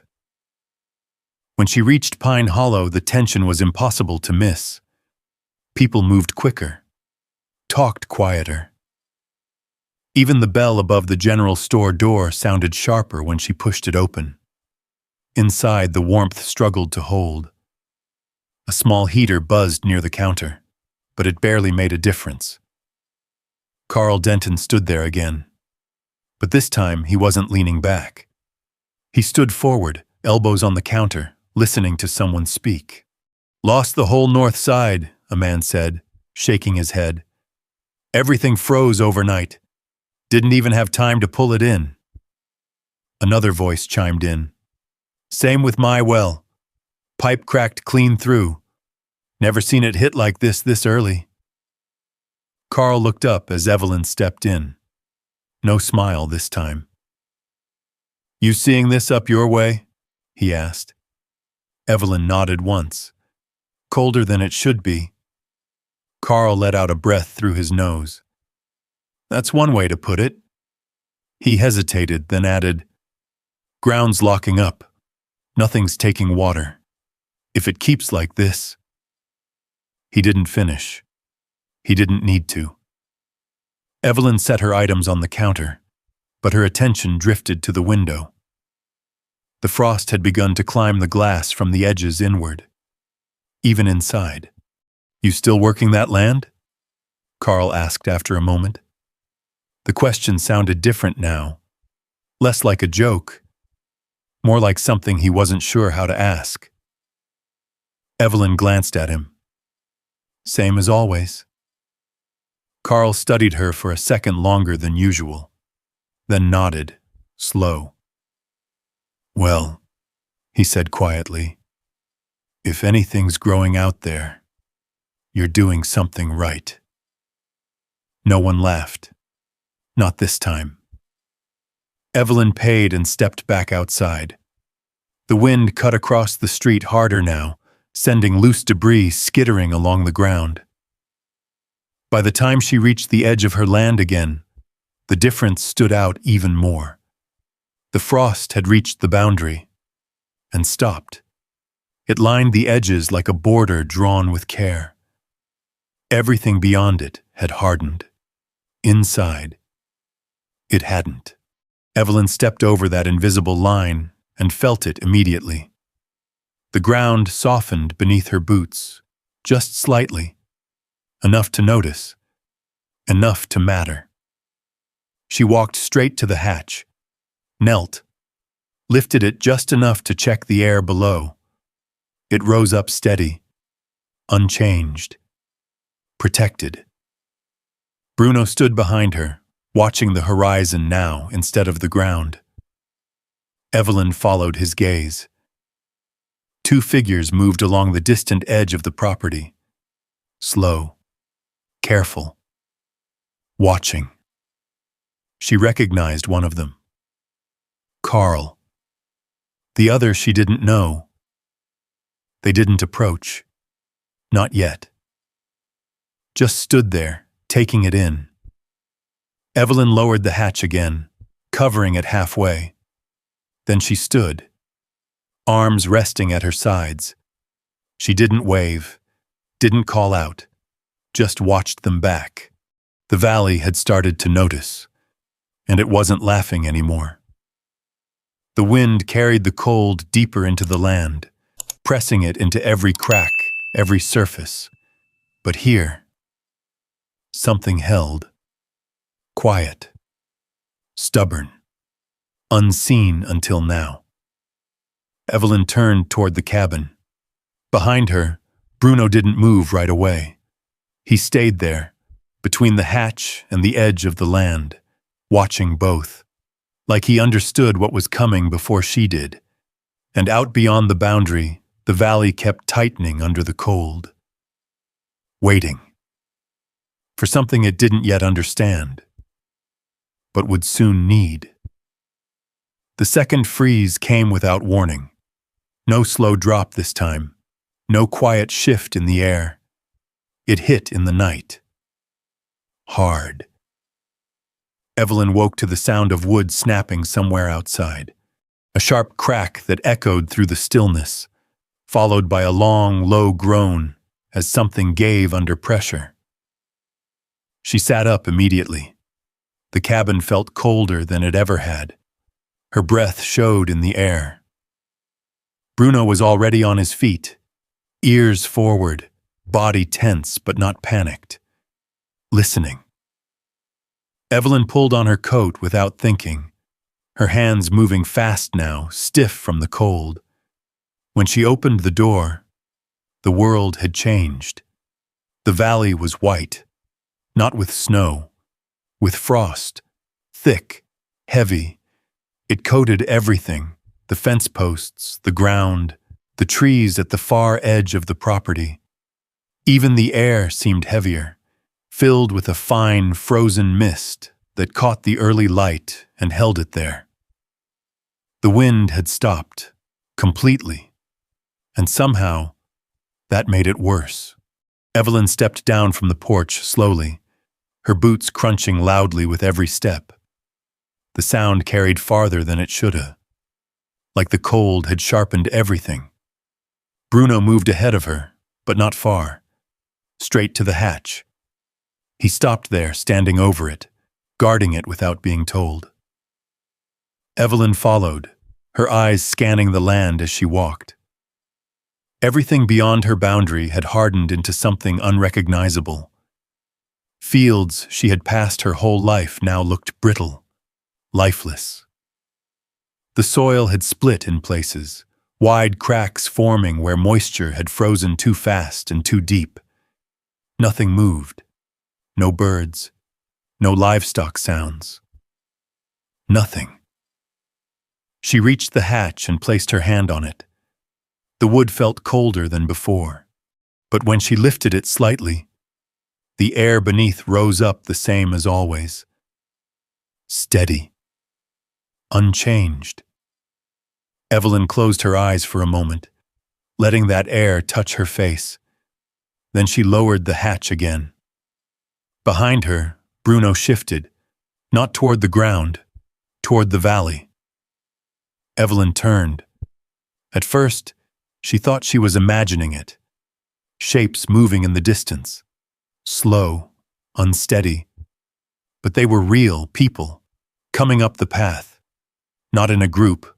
When she reached Pine Hollow, the tension was impossible to miss. People moved quicker, talked quieter. Even the bell above the general store door sounded sharper when she pushed it open. Inside, the warmth struggled to hold. A small heater buzzed near the counter, but it barely made a difference. Carl Denton stood there again. But this time, he wasn't leaning back. He stood forward, elbows on the counter, listening to someone speak. "Lost the whole north side," a man said, shaking his head. "Everything froze overnight. Didn't even have time to pull it in." Another voice chimed in. "Same with my well. Pipe cracked clean through. Never seen it hit like this early." Carl looked up as Evelyn stepped in. No smile this time. "You seeing this up your way?" he asked. Evelyn nodded once. "Colder than it should be." Carl let out a breath through his nose. "That's one way to put it." He hesitated, then added, "Ground's locking up. Nothing's taking water. If it keeps like this..." He didn't finish. He didn't need to. Evelyn set her items on the counter, but her attention drifted to the window. The frost had begun to climb the glass from the edges inward, even inside. "You still working that land?" Carl asked after a moment. The question sounded different now, less like a joke, more like something he wasn't sure how to ask. Evelyn glanced at him. "Same as always." Carl studied her for a second longer than usual, then nodded, slow. "Well," he said quietly, "if anything's growing out there, you're doing something right." No one laughed. Not this time. Evelyn paid and stepped back outside. The wind cut across the street harder now, sending loose debris skittering along the ground. By the time she reached the edge of her land again, the difference stood out even more. The frost had reached the boundary and stopped. It lined the edges like a border drawn with care. Everything beyond it had hardened. Inside, it hadn't. Evelyn stepped over that invisible line and felt it immediately. The ground softened beneath her boots, just slightly, enough to notice, enough to matter. She walked straight to the hatch, knelt, lifted it just enough to check the air below. It rose up steady, unchanged, protected. Bruno stood behind her, watching the horizon now instead of the ground. Evelyn followed his gaze. Two figures moved along the distant edge of the property, slow, careful, watching. She recognized one of them. Carl. The other she didn't know. They didn't approach. Not yet. Just stood there, taking it in. Evelyn lowered the hatch again, covering it halfway. Then she stood, arms resting at her sides. She didn't wave, didn't call out, just watched them back. The valley had started to notice. and it wasn't laughing anymore. The wind carried the cold deeper into the land, pressing it into every crack, every surface. But here, something held, quiet, stubborn, unseen until now. Evelyn turned toward the cabin. Behind her, Bruno didn't move right away. He stayed there, between the hatch and the edge of the land, watching both, like he understood what was coming before she did. And out beyond the boundary, the valley kept tightening under the cold. Waiting. For something it didn't yet understand, but would soon need. The second freeze came without warning. No slow drop this time. No quiet shift in the air. It hit in the night. Hard. Evelyn woke to the sound of wood snapping somewhere outside. A sharp crack that echoed through the stillness, followed by a long, low groan as something gave under pressure. She sat up immediately. The cabin felt colder than it ever had. Her breath showed in the air. Bruno was already on his feet, ears forward, body tense but not panicked, listening. Evelyn pulled on her coat without thinking, her hands moving fast now, stiff from the cold. When she opened the door, the world had changed. The valley was white, not with snow, with frost, thick, heavy. It coated everything, the fence posts, the ground, the trees at the far edge of the property. Even the air seemed heavier, filled with a fine, frozen mist that caught the early light and held it there. The wind had stopped, completely, and somehow that made it worse. Evelyn stepped down from the porch slowly, her boots crunching loudly with every step. The sound carried farther than it should have, like the cold had sharpened everything. Bruno moved ahead of her, but not far, straight to the hatch. He stopped there, standing over it, guarding it without being told. Evelyn followed, her eyes scanning the land as she walked. Everything beyond her boundary had hardened into something unrecognizable. Fields she had passed her whole life now looked brittle, lifeless. The soil had split in places, wide cracks forming where moisture had frozen too fast and too deep. Nothing moved. No birds. No livestock sounds. Nothing. She reached the hatch and placed her hand on it. The wood felt colder than before, but when she lifted it slightly, the air beneath rose up the same as always. Steady. Unchanged. Evelyn closed her eyes for a moment, letting that air touch her face. Then she lowered the hatch again. Behind her, Bruno shifted, not toward the ground, toward the valley. Evelyn turned. At first, she thought she was imagining it. Shapes moving in the distance. Slow, unsteady. But they were real people, coming up the path. Not in a group,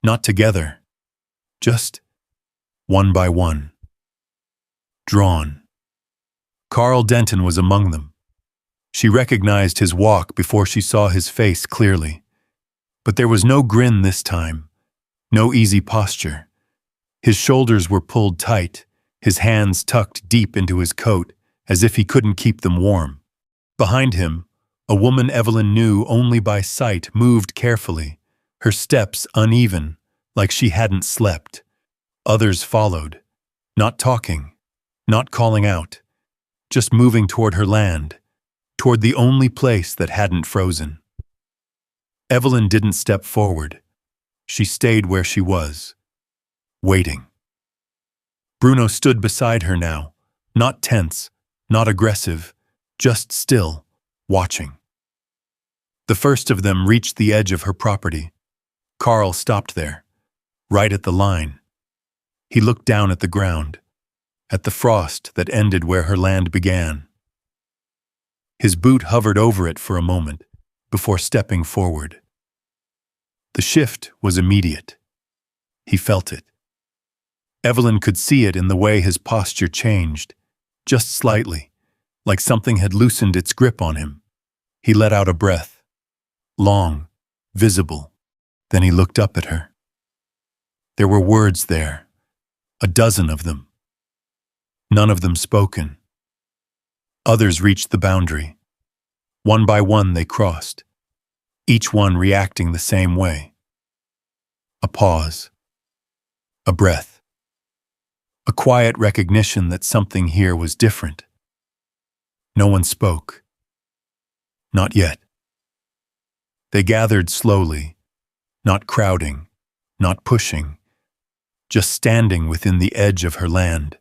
not together. Just one by one. Drawn. Carl Denton was among them. She recognized his walk before she saw his face clearly. But there was no grin this time, no easy posture. His shoulders were pulled tight, his hands tucked deep into his coat, as if he couldn't keep them warm. Behind him, a woman Evelyn knew only by sight moved carefully, her steps uneven, like she hadn't slept. Others followed, not talking, not calling out, just moving toward her land, toward the only place that hadn't frozen. Evelyn didn't step forward. She stayed where she was, waiting. Bruno stood beside her now, not tense, not aggressive, just still, watching. The first of them reached the edge of her property. Carl stopped there, right at the line. He looked down at the ground, at the frost that ended where her land began. His boot hovered over it for a moment, before stepping forward. The shift was immediate. He felt it. Evelyn could see it in the way his posture changed, just slightly, like something had loosened its grip on him. He let out a breath, long, visible. Then he looked up at her. There were words there, a dozen of them. None of them spoken. Others reached the boundary. One by one they crossed, each one reacting the same way. A pause. A breath. A quiet recognition that something here was different. No one spoke. Not yet. They gathered slowly, not crowding, not pushing, just standing within the edge of her land,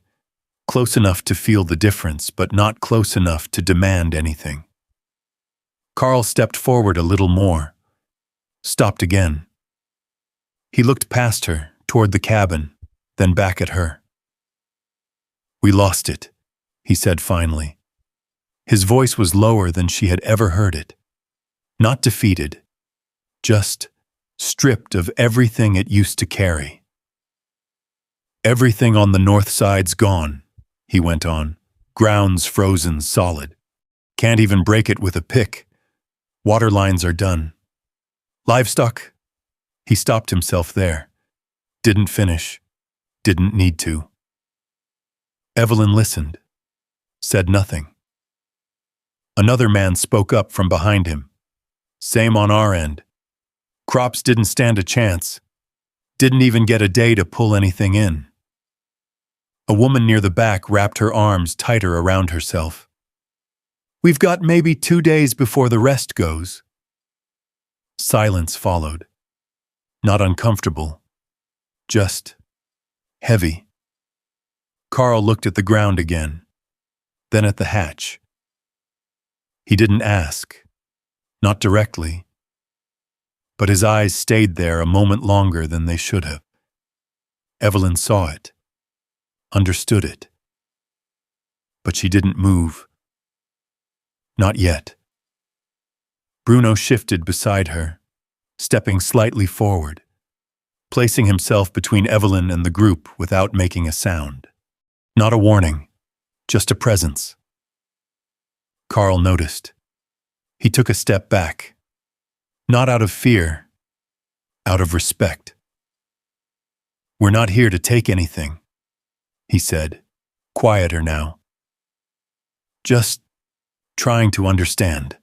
close enough to feel the difference, but not close enough to demand anything. Carl stepped forward a little more, stopped again. He looked past her, toward the cabin, then back at her. "We lost it," he said finally. His voice was lower than she had ever heard it. Not defeated, just stripped of everything it used to carry. "Everything on the north side's gone," he went on. "Ground's frozen solid. Can't even break it with a pick. Water lines are done. Livestock." He stopped himself there. Didn't finish. Didn't need to. Evelyn listened. Said nothing. Another man spoke up from behind him. "Same on our end. Crops didn't stand a chance. Didn't even get a day to pull anything in." A woman near the back wrapped her arms tighter around herself. "We've got maybe 2 days before the rest goes." Silence followed. Not uncomfortable. Just heavy. Carl looked at the ground again, then at the hatch. He didn't ask. Not directly. But his eyes stayed there a moment longer than they should have. Evelyn saw it. Understood it. But she didn't move. Not yet. Bruno shifted beside her, stepping slightly forward, placing himself between Evelyn and the group without making a sound. Not a warning, just a presence. Carl noticed. He took a step back. Not out of fear, out of respect. "We're not here to take anything," he said, quieter now. "Just trying to understand."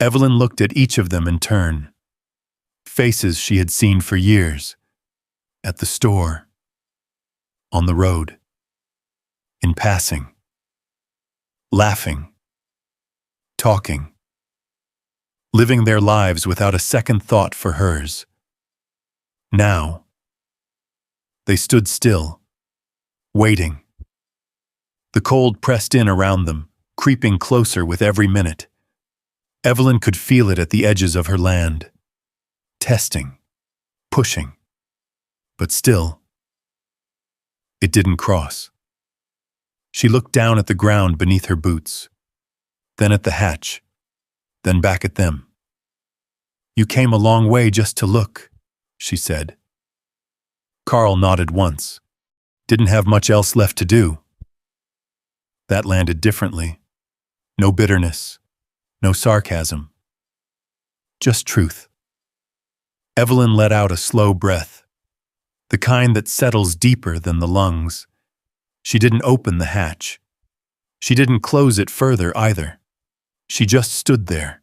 Evelyn looked at each of them in turn. Faces she had seen for years. At the store. On the road. In passing. Laughing. Talking. Living their lives without a second thought for hers. Now. They stood still. Waiting. The cold pressed in around them, creeping closer with every minute. Evelyn could feel it at the edges of her land. Testing. Pushing. But still, it didn't cross. She looked down at the ground beneath her boots, then at the hatch, then back at them. "You came a long way just to look," she said. Carl nodded once. Didn't have much else left to do. That landed differently. No bitterness. No sarcasm. Just truth. Evelyn let out a slow breath, the kind that settles deeper than the lungs. She didn't open the hatch. She didn't close it further either. She just stood there,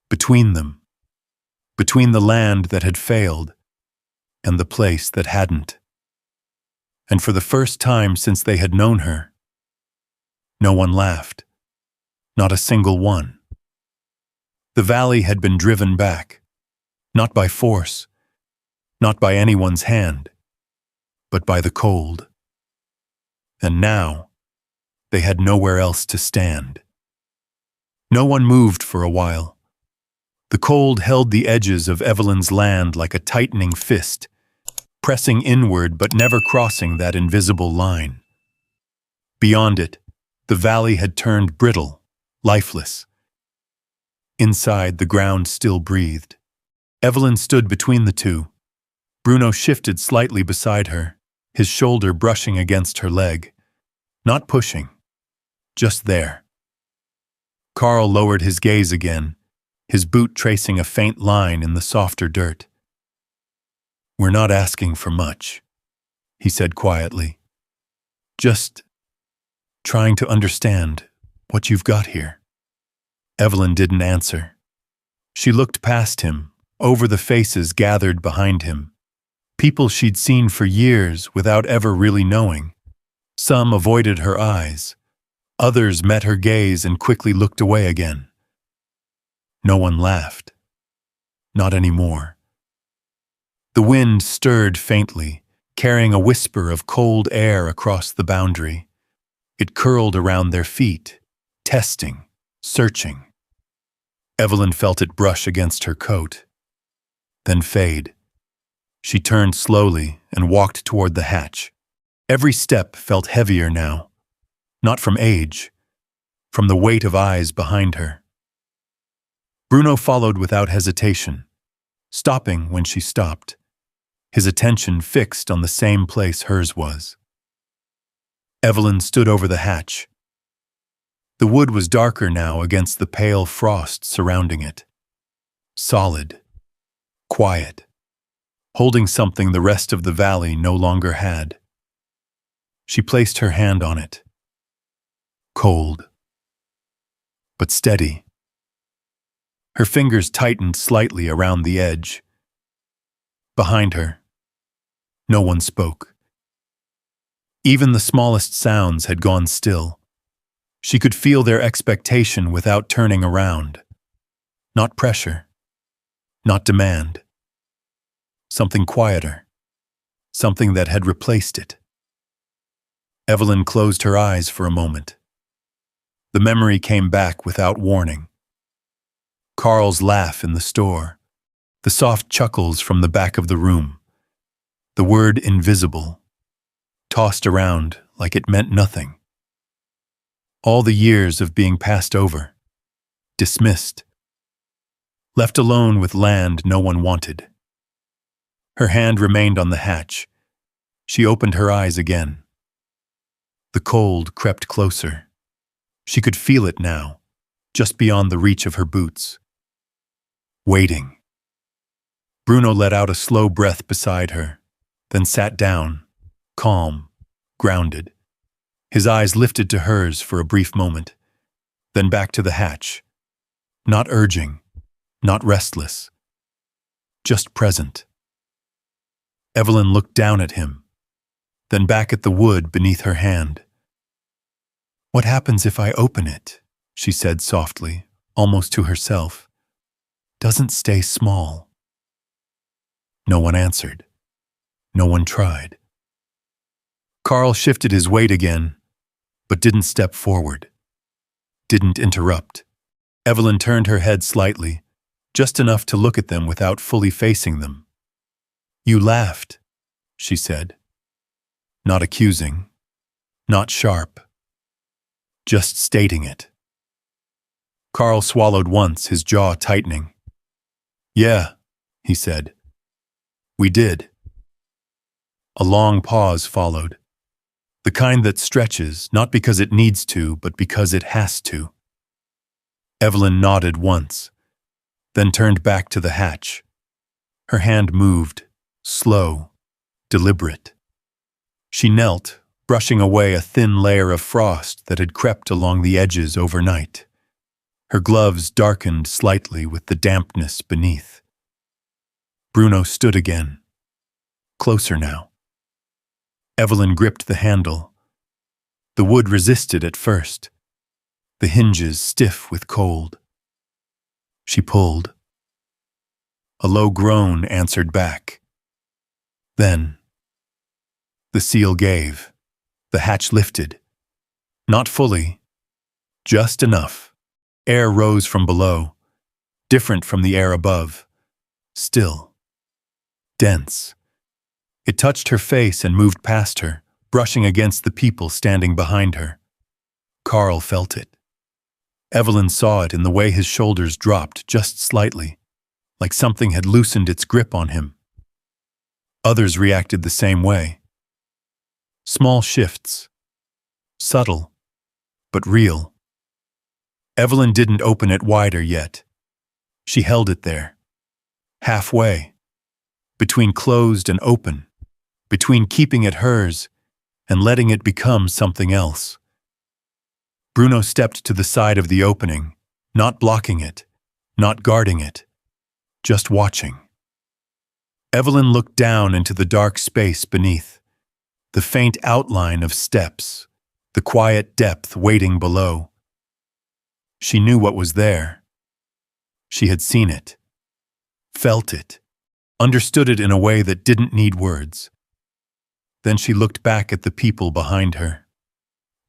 between them, between the land that had failed and the place that hadn't. And for the first time since they had known her, no one laughed, not a single one. The valley had been driven back, not by force, not by anyone's hand, but by the cold. And now, they had nowhere else to stand. No one moved for a while. The cold held the edges of Evelyn's land like a tightening fist, pressing inward but never crossing that invisible line. Beyond it, the valley had turned brittle, lifeless. Inside, the ground still breathed. Evelyn stood between the two. Bruno shifted slightly beside her, his shoulder brushing against her leg. Not pushing, just there. Carl lowered his gaze again, his boot tracing a faint line in the softer dirt. "We're not asking for much," he said quietly. "Just trying to understand what you've got here." Evelyn didn't answer. She looked past him, over the faces gathered behind him. People she'd seen for years without ever really knowing. Some avoided her eyes. Others met her gaze and quickly looked away again. No one laughed. Not anymore. The wind stirred faintly, carrying a whisper of cold air across the boundary. It curled around their feet, testing, searching. Evelyn felt it brush against her coat, then fade. She turned slowly and walked toward the hatch. Every step felt heavier now, not from age, from the weight of eyes behind her. Bruno followed without hesitation, stopping when she stopped, his attention fixed on the same place hers was. Evelyn stood over the hatch. The wood was darker now against the pale frost surrounding it. Solid, quiet, holding something the rest of the valley no longer had. She placed her hand on it. Cold, but steady. Her fingers tightened slightly around the edge. Behind her, no one spoke. Even the smallest sounds had gone still. She could feel their expectation without turning around. Not pressure, not demand. Something quieter, something that had replaced it. Evelyn closed her eyes for a moment. The memory came back without warning. Carl's laugh in the store, the soft chuckles from the back of the room, the word invisible, tossed around like it meant nothing. All the years of being passed over, dismissed, left alone with land no one wanted. Her hand remained on the hatch. She opened her eyes again. The cold crept closer. She could feel it now, just beyond the reach of her boots. Waiting. Bruno let out a slow breath beside her, then sat down, calm, grounded. His eyes lifted to hers for a brief moment, then back to the hatch. Not urging, not restless, just present. Evelyn looked down at him, then back at the wood beneath her hand. "What happens if I open it?" she said softly, almost to herself. "Doesn't stay small." No one answered. No one tried. Carl shifted his weight again, but didn't step forward. Didn't interrupt. Evelyn turned her head slightly, just enough to look at them without fully facing them. "You laughed," she said. Not accusing, not sharp, just stating it. Carl swallowed once, his jaw tightening. "Yeah," he said. "We did." A long pause followed, the kind that stretches not because it needs to, but because it has to. Evelyn nodded once, then turned back to the hatch. Her hand moved, slow, deliberate. She knelt, brushing away a thin layer of frost that had crept along the edges overnight. Her gloves darkened slightly with the dampness beneath. Bruno stood again, closer now. Evelyn gripped the handle. The wood resisted at first, the hinges stiff with cold. She pulled. A low groan answered back. Then, the seal gave. The hatch lifted. Not fully, just enough. Air rose from below, different from the air above. Still, dense. It touched her face and moved past her, brushing against the people standing behind her. Carl felt it. Evelyn saw it in the way his shoulders dropped just slightly, like something had loosened its grip on him. Others reacted the same way. Small shifts. Subtle, but real. Evelyn didn't open it wider yet. She held it there, halfway, between closed and open, between keeping it hers and letting it become something else. Bruno stepped to the side of the opening, not blocking it, not guarding it, just watching. Evelyn looked down into the dark space beneath, the faint outline of steps, the quiet depth waiting below. She knew what was there. She had seen it, felt it, understood it in a way that didn't need words. Then she looked back at the people behind her.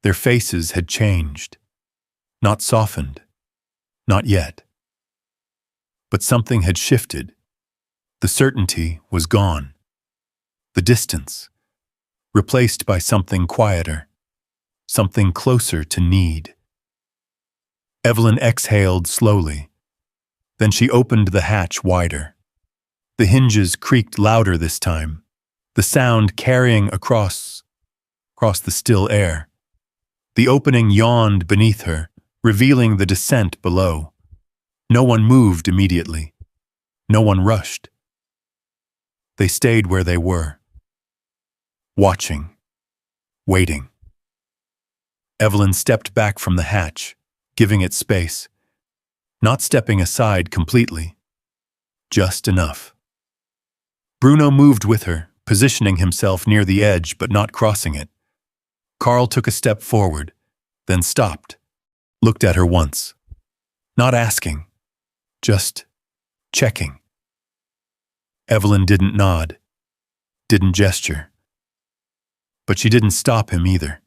Their faces had changed, not softened, not yet. But something had shifted. The certainty was gone. The distance, replaced by something quieter, something closer to need. Evelyn exhaled slowly. Then she opened the hatch wider. The hinges creaked louder this time, the sound carrying across the still air. The opening yawned beneath her, revealing the descent below. No one moved immediately. No one rushed. They stayed where they were, watching, waiting. Evelyn stepped back from the hatch, giving it space, not stepping aside completely, just enough. Bruno moved with her, positioning himself near the edge but not crossing it. Carl took a step forward, then stopped, looked at her once, not asking, just checking. Evelyn didn't nod, didn't gesture, but she didn't stop him either.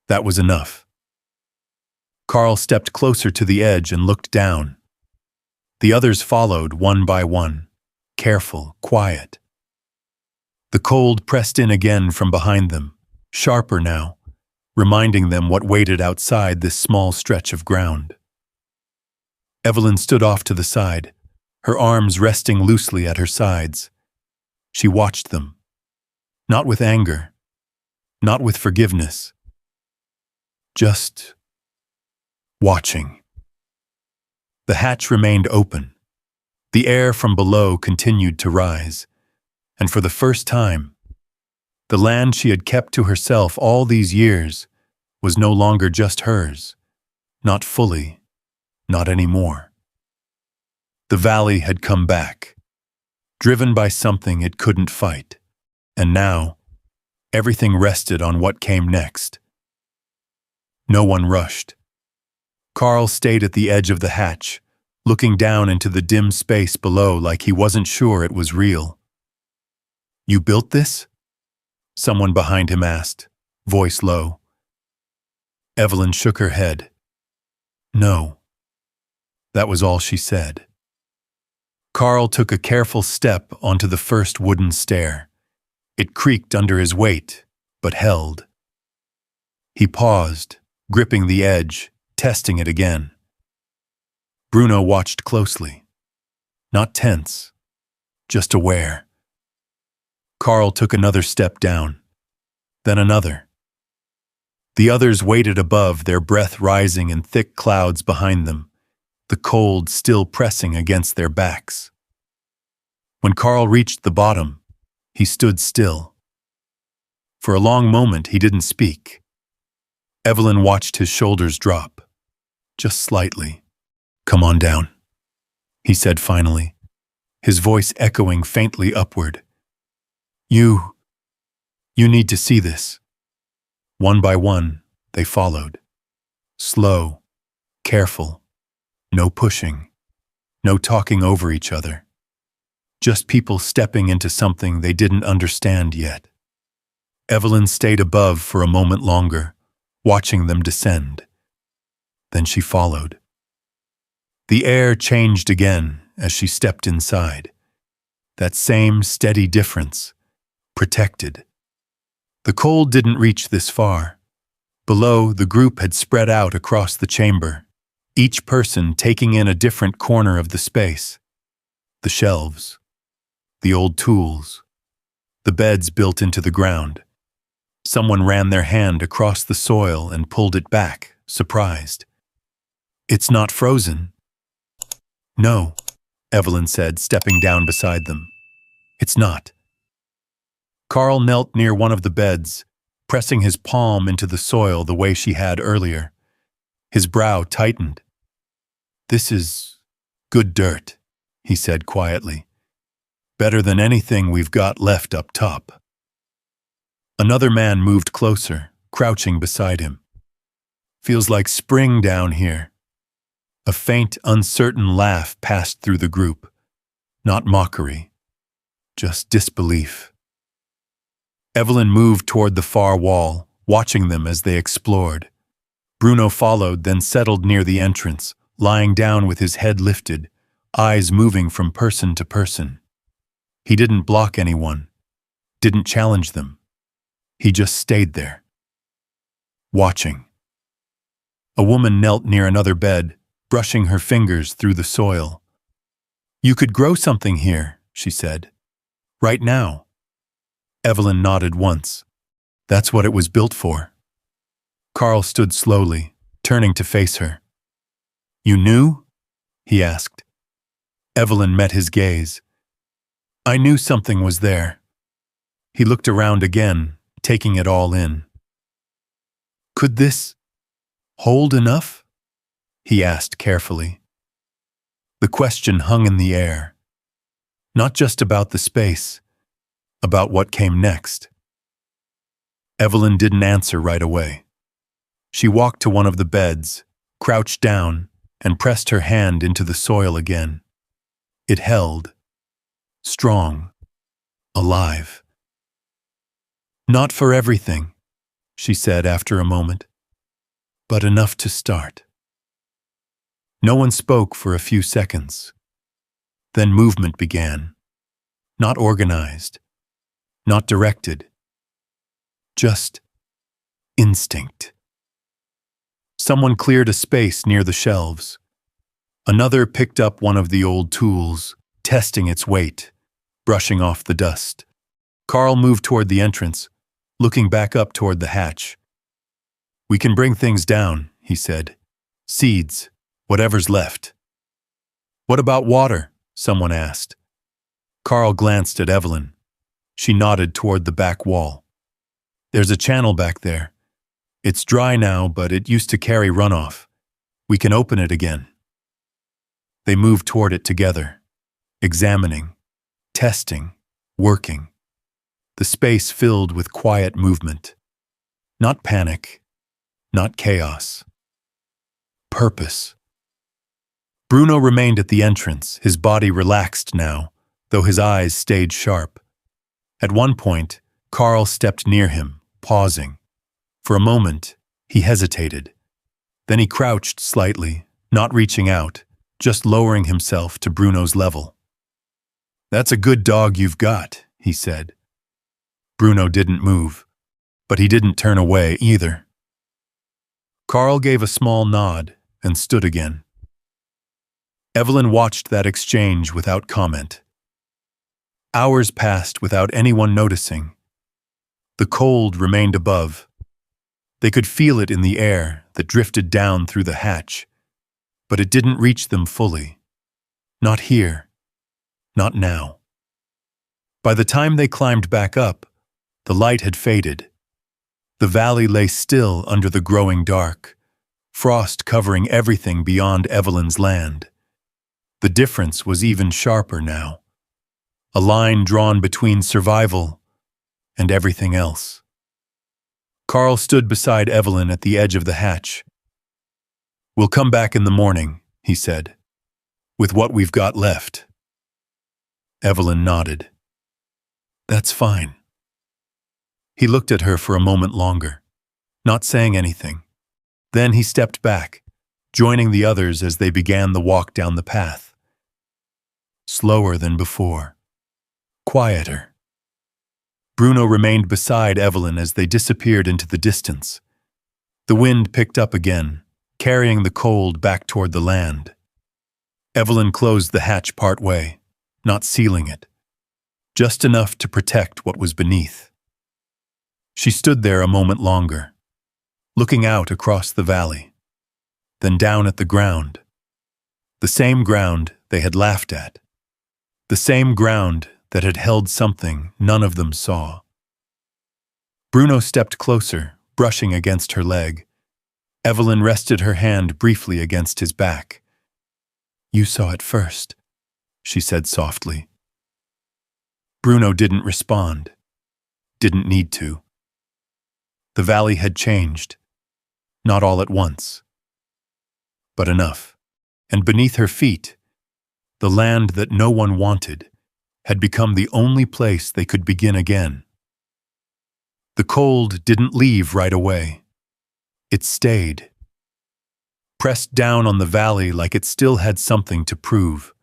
That was enough. Carl stepped closer to the edge and looked down. The others followed one by one, careful, quiet. The cold pressed in again from behind them, sharper now, reminding them what waited outside this small stretch of ground. Evelyn stood off to the side, her arms resting loosely at her sides. She watched them, not with anger, not with forgiveness, just watching. The hatch remained open. The air from below continued to rise, and for the first time, the land she had kept to herself all these years was no longer just hers, not fully, not anymore. The valley had come back, driven by something it couldn't fight, and now, everything rested on what came next. No one rushed. Carl stayed at the edge of the hatch, looking down into the dim space below like he wasn't sure it was real. "You built this?" Someone behind him asked, voice low. Evelyn shook her head. No. That was all she said. Carl took a careful step onto the first wooden stair. It creaked under his weight, but held. He paused, gripping the edge, testing it again. Bruno watched closely. Not tense, just aware. Carl took another step down, then another. The others waited above, their breath rising in thick clouds behind them, the cold still pressing against their backs. When Carl reached the bottom, he stood still. For a long moment, he didn't speak. Evelyn watched his shoulders drop, just slightly. "Come on down," he said finally, his voice echoing faintly upward. You need to see this." One by one, they followed. Slow, careful, no pushing, no talking over each other. Just people stepping into something they didn't understand yet. Evelyn stayed above for a moment longer, watching them descend. Then she followed. The air changed again as she stepped inside. That same steady difference, protected. The cold didn't reach this far, Below, the group had spread out across the chamber, each person taking in a different corner of the space. The shelves, the old tools, the beds built into the ground. Someone ran their hand across the soil and pulled it back, surprised. "It's not frozen." "No," Evelyn said, stepping down beside them. "It's not." Carl knelt near one of the beds, pressing his palm into the soil the way she had earlier. His brow tightened. "This is good dirt," he said quietly. "Better than anything we've got left up top." Another man moved closer, crouching beside him. "Feels like spring down here." A faint, uncertain laugh passed through the group. Not mockery, just disbelief. Evelyn moved toward the far wall, watching them as they explored. Bruno followed, then settled near the entrance, lying down with his head lifted, eyes moving from person to person. He didn't block anyone, didn't challenge them. He just stayed there, watching. A woman knelt near another bed, brushing her fingers through the soil. "You could grow something here," she said. "Right now." Evelyn nodded once. That's what it was built for. Carl stood slowly, turning to face her. "You knew?" he asked. Evelyn met his gaze. "I knew something was there." He looked around again, taking it all in. "Could this hold enough?" he asked carefully. The question hung in the air. Not just about the space, about what came next. Evelyn didn't answer right away. She walked to one of the beds, crouched down, and pressed her hand into the soil again. It held, strong, alive. "Not for everything," she said after a moment, "but enough to start." No one spoke for a few seconds. Then movement began. Not organized, not directed, just instinct. Someone cleared a space near the shelves. Another picked up one of the old tools, testing its weight, brushing off the dust. Carl moved toward the entrance, looking back up toward the hatch. "We can bring things down," he said. "Seeds, whatever's left." "What about water?" someone asked. Carl glanced at Evelyn. She nodded toward the back wall. "There's a channel back there. It's dry now, but it used to carry runoff. We can open it again." They moved toward it together, examining, testing, working. The space filled with quiet movement. Not panic, not chaos. Purpose. Bruno remained at the entrance, his body relaxed now, though his eyes stayed sharp. At one point, Carl stepped near him, pausing. For a moment, he hesitated. Then he crouched slightly, not reaching out, just lowering himself to Bruno's level. "That's a good dog you've got," he said. Bruno didn't move, but he didn't turn away either. Carl gave a small nod and stood again. Evelyn watched that exchange without comment. Hours passed without anyone noticing. The cold remained above. They could feel it in the air that drifted down through the hatch, but it didn't reach them fully. Not here. Not now. By the time they climbed back up, the light had faded. The valley lay still under the growing dark, frost covering everything beyond Evelyn's land. The difference was even sharper now. A line drawn between survival and everything else. Carl stood beside Evelyn at the edge of the hatch. "We'll come back in the morning," he said, "with what we've got left." Evelyn nodded. "That's fine." He looked at her for a moment longer, not saying anything. Then he stepped back, joining the others as they began the walk down the path. Slower than before. Quieter. Bruno remained beside Evelyn as they disappeared into the distance. The wind picked up again, carrying the cold back toward the land. Evelyn closed the hatch part way, not sealing it, just enough to protect what was beneath. She stood there a moment longer, looking out across the valley, then down at the ground. The same ground they had laughed at. The same ground that had held something none of them saw. Bruno stepped closer, brushing against her leg. Evelyn rested her hand briefly against his back. "You saw it first," she said softly. Bruno didn't respond. Didn't need to. The valley had changed. Not all at once, but enough. And beneath her feet, the land that no one wanted had become the only place they could begin again. The cold didn't leave right away. It stayed, pressed down on the valley like it still had something to prove.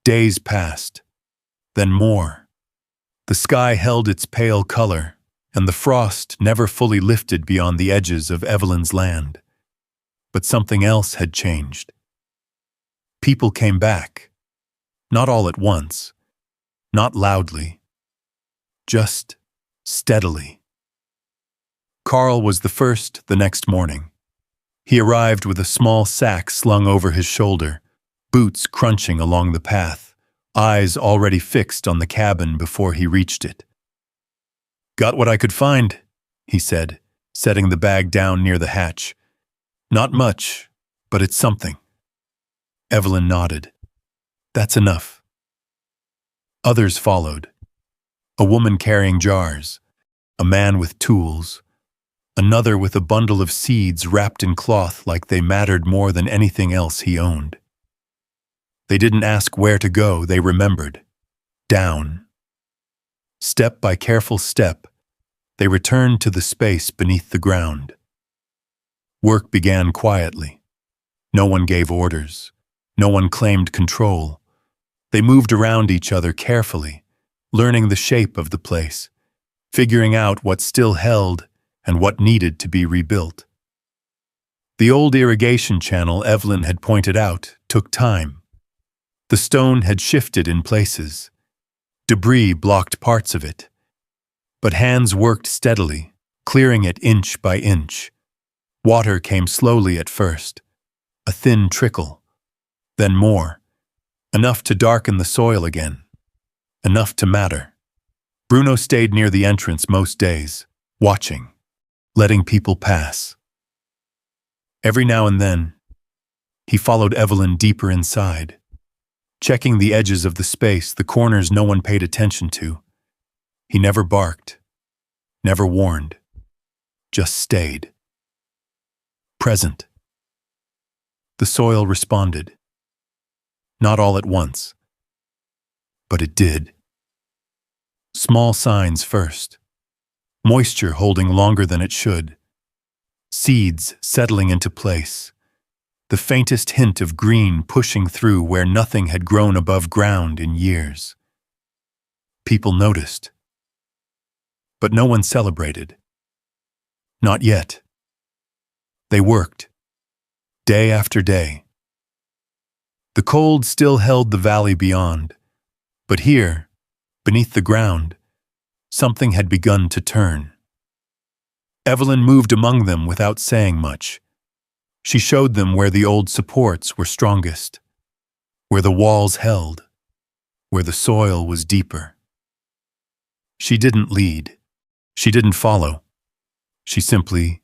Days passed, then more. The sky held its pale color, and the frost never fully lifted beyond the edges of Evelyn's land. But something else had changed. People came back, not all at once, not loudly, just steadily. Carl was the first the next morning. He arrived with a small sack slung over his shoulder, boots crunching along the path, eyes already fixed on the cabin before he reached it. "Got what I could find," he said, setting the bag down near the hatch. "Not much, but it's something." Evelyn nodded. "That's enough." Others followed. A woman carrying jars, a man with tools, another with a bundle of seeds wrapped in cloth like they mattered more than anything else he owned. They didn't ask where to go, they remembered. Down. Step by careful step, they returned to the space beneath the ground. Work began quietly. No one gave orders. No one claimed control. They moved around each other carefully, learning the shape of the place, figuring out what still held and what needed to be rebuilt. The old irrigation channel Evelyn had pointed out took time. The stone had shifted in places. Debris blocked parts of it. But hands worked steadily, clearing it inch by inch. Water came slowly at first, a thin trickle. Then more, enough to darken the soil again, enough to matter. Bruno stayed near the entrance most days, watching, letting people pass. Every now and then, he followed Evelyn deeper inside, checking the edges of the space, the corners no one paid attention to. He never barked, never warned, just stayed. Present. The soil responded. Not all at once, but it did. Small signs first. Moisture holding longer than it should. Seeds settling into place. The faintest hint of green pushing through where nothing had grown above ground in years. People noticed. But no one celebrated. Not yet. They worked, day after day. The cold still held the valley beyond, but here, beneath the ground, something had begun to turn. Evelyn moved among them without saying much. She showed them where the old supports were strongest, where the walls held, where the soil was deeper. She didn't lead. She didn't follow. She simply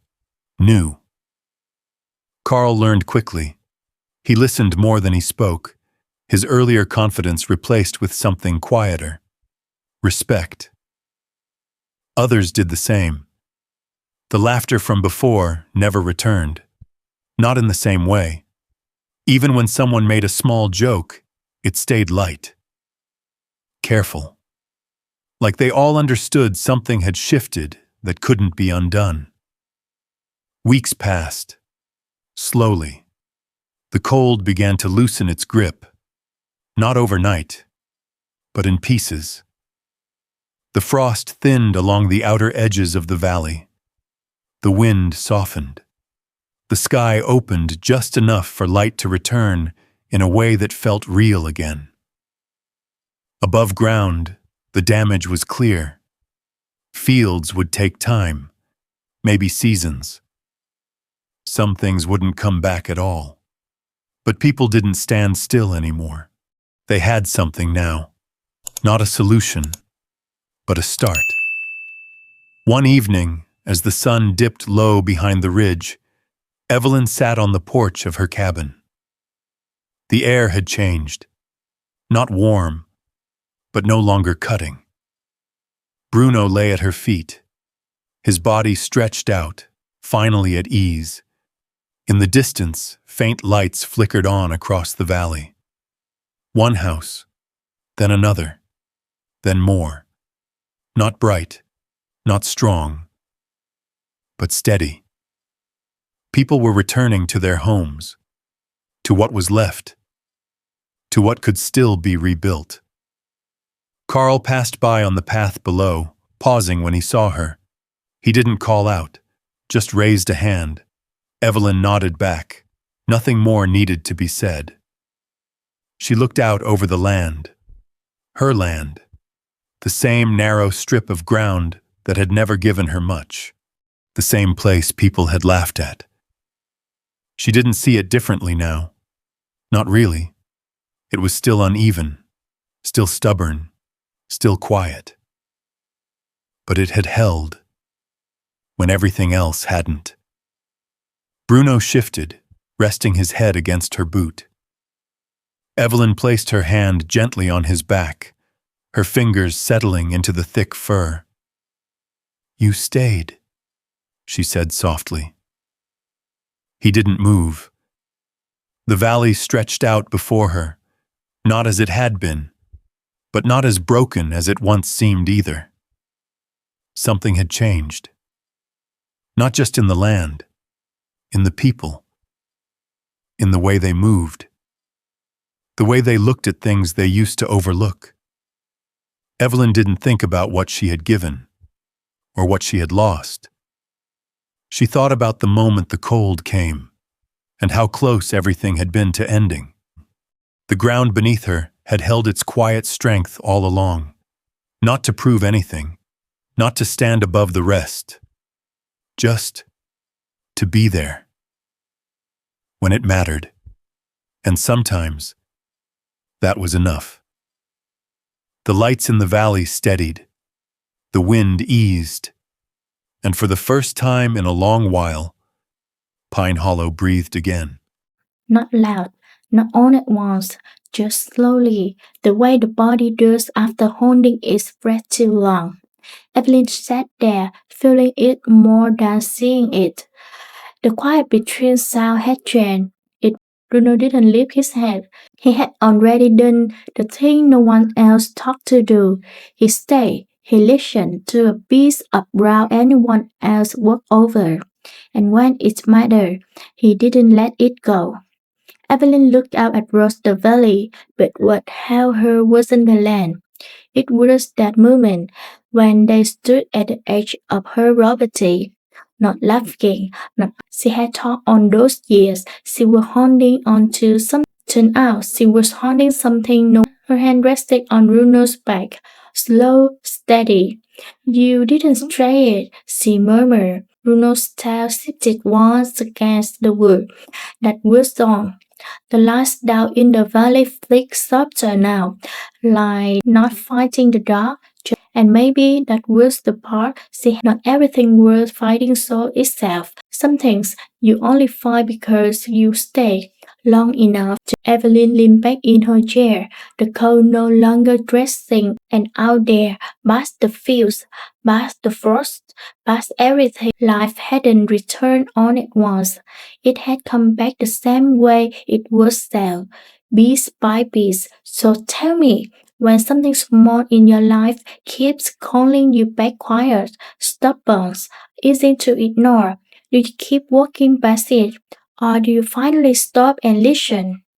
knew. Carl learned quickly. He listened more than he spoke, his earlier confidence replaced with something quieter. Respect. Others did the same. The laughter from before never returned. Not in the same way. Even when someone made a small joke, it stayed light. Careful. Like they all understood something had shifted that couldn't be undone. Weeks passed. Slowly. The cold began to loosen its grip. Not overnight, but in pieces. The frost thinned along the outer edges of the valley. The wind softened. The sky opened just enough for light to return in a way that felt real again. Above ground, the damage was clear. Fields would take time, maybe seasons. Some things wouldn't come back at all. But people didn't stand still anymore. They had something now. Not a solution, but a start. One evening, as the sun dipped low behind the ridge, Evelyn sat on the porch of her cabin. The air had changed. Not warm, but no longer cutting. Bruno lay at her feet, his body stretched out, finally at ease. In the distance, faint lights flickered on across the valley. One house, then another, then more. Not bright, not strong, but steady. People were returning to their homes, to what was left, to what could still be rebuilt. Carl passed by on the path below, pausing when he saw her. He didn't call out, just raised a hand. Evelyn nodded back. Nothing more needed to be said. She looked out over the land. Her land. The same narrow strip of ground that had never given her much. The same place people had laughed at. She didn't see it differently now. Not really. It was still uneven, still stubborn, still quiet. But it had held, when everything else hadn't. Bruno shifted, resting his head against her boot. Evelyn placed her hand gently on his back, her fingers settling into the thick fur. "You stayed," she said softly. He didn't move. The valley stretched out before her, not as it had been, but not as broken as it once seemed either. Something had changed. Not just in the land, in the people, in the way they moved, the way they looked at things they used to overlook. Evelyn didn't think about what she had given, or what she had lost. She thought about the moment the cold came, and how close everything had been to ending. The ground beneath her had held its quiet strength all along, not to prove anything, not to stand above the rest, just to be there. When it mattered, and sometimes that was enough. The lights in the valley steadied, the wind eased, and for the first time in a long while, Pine Hollow breathed again. Not loud, not all at once, just slowly, the way the body does after holding its breath too long. Evelyn sat there, feeling it more than seeing it. The quiet between sound had changed. Bruno didn't lift his head. He had already done the thing no one else thought to do. He stayed. He listened to a piece of ground anyone else walked over. And when it mattered, he didn't let it go. Evelyn looked out across the valley, but what held her wasn't the land. It was that moment when they stood at the edge of her poverty. Not laughing, not she had thought on those years. She was holding on to something. Turned out she was holding something. No, her hand rested on Bruno's back, slow, steady. "You didn't stray it," she murmured. Bruno's tail shifted once against the wood. That was all. The lights down in the valley flicked softer now, like not fighting the dark. And maybe that was the part. See, not everything worth fighting so itself. Some things you only fight because you stay long enough. Evelyn leaned back in her chair, the cold no longer dressing, and out there, past the fields, past the frost, past everything. Life hadn't returned on at once. It had come back the same way it was there, piece by piece. So tell me, when something small in your life keeps calling you back, quiet, stubborn, easy to ignore, do you keep walking past it, or do you finally stop and listen?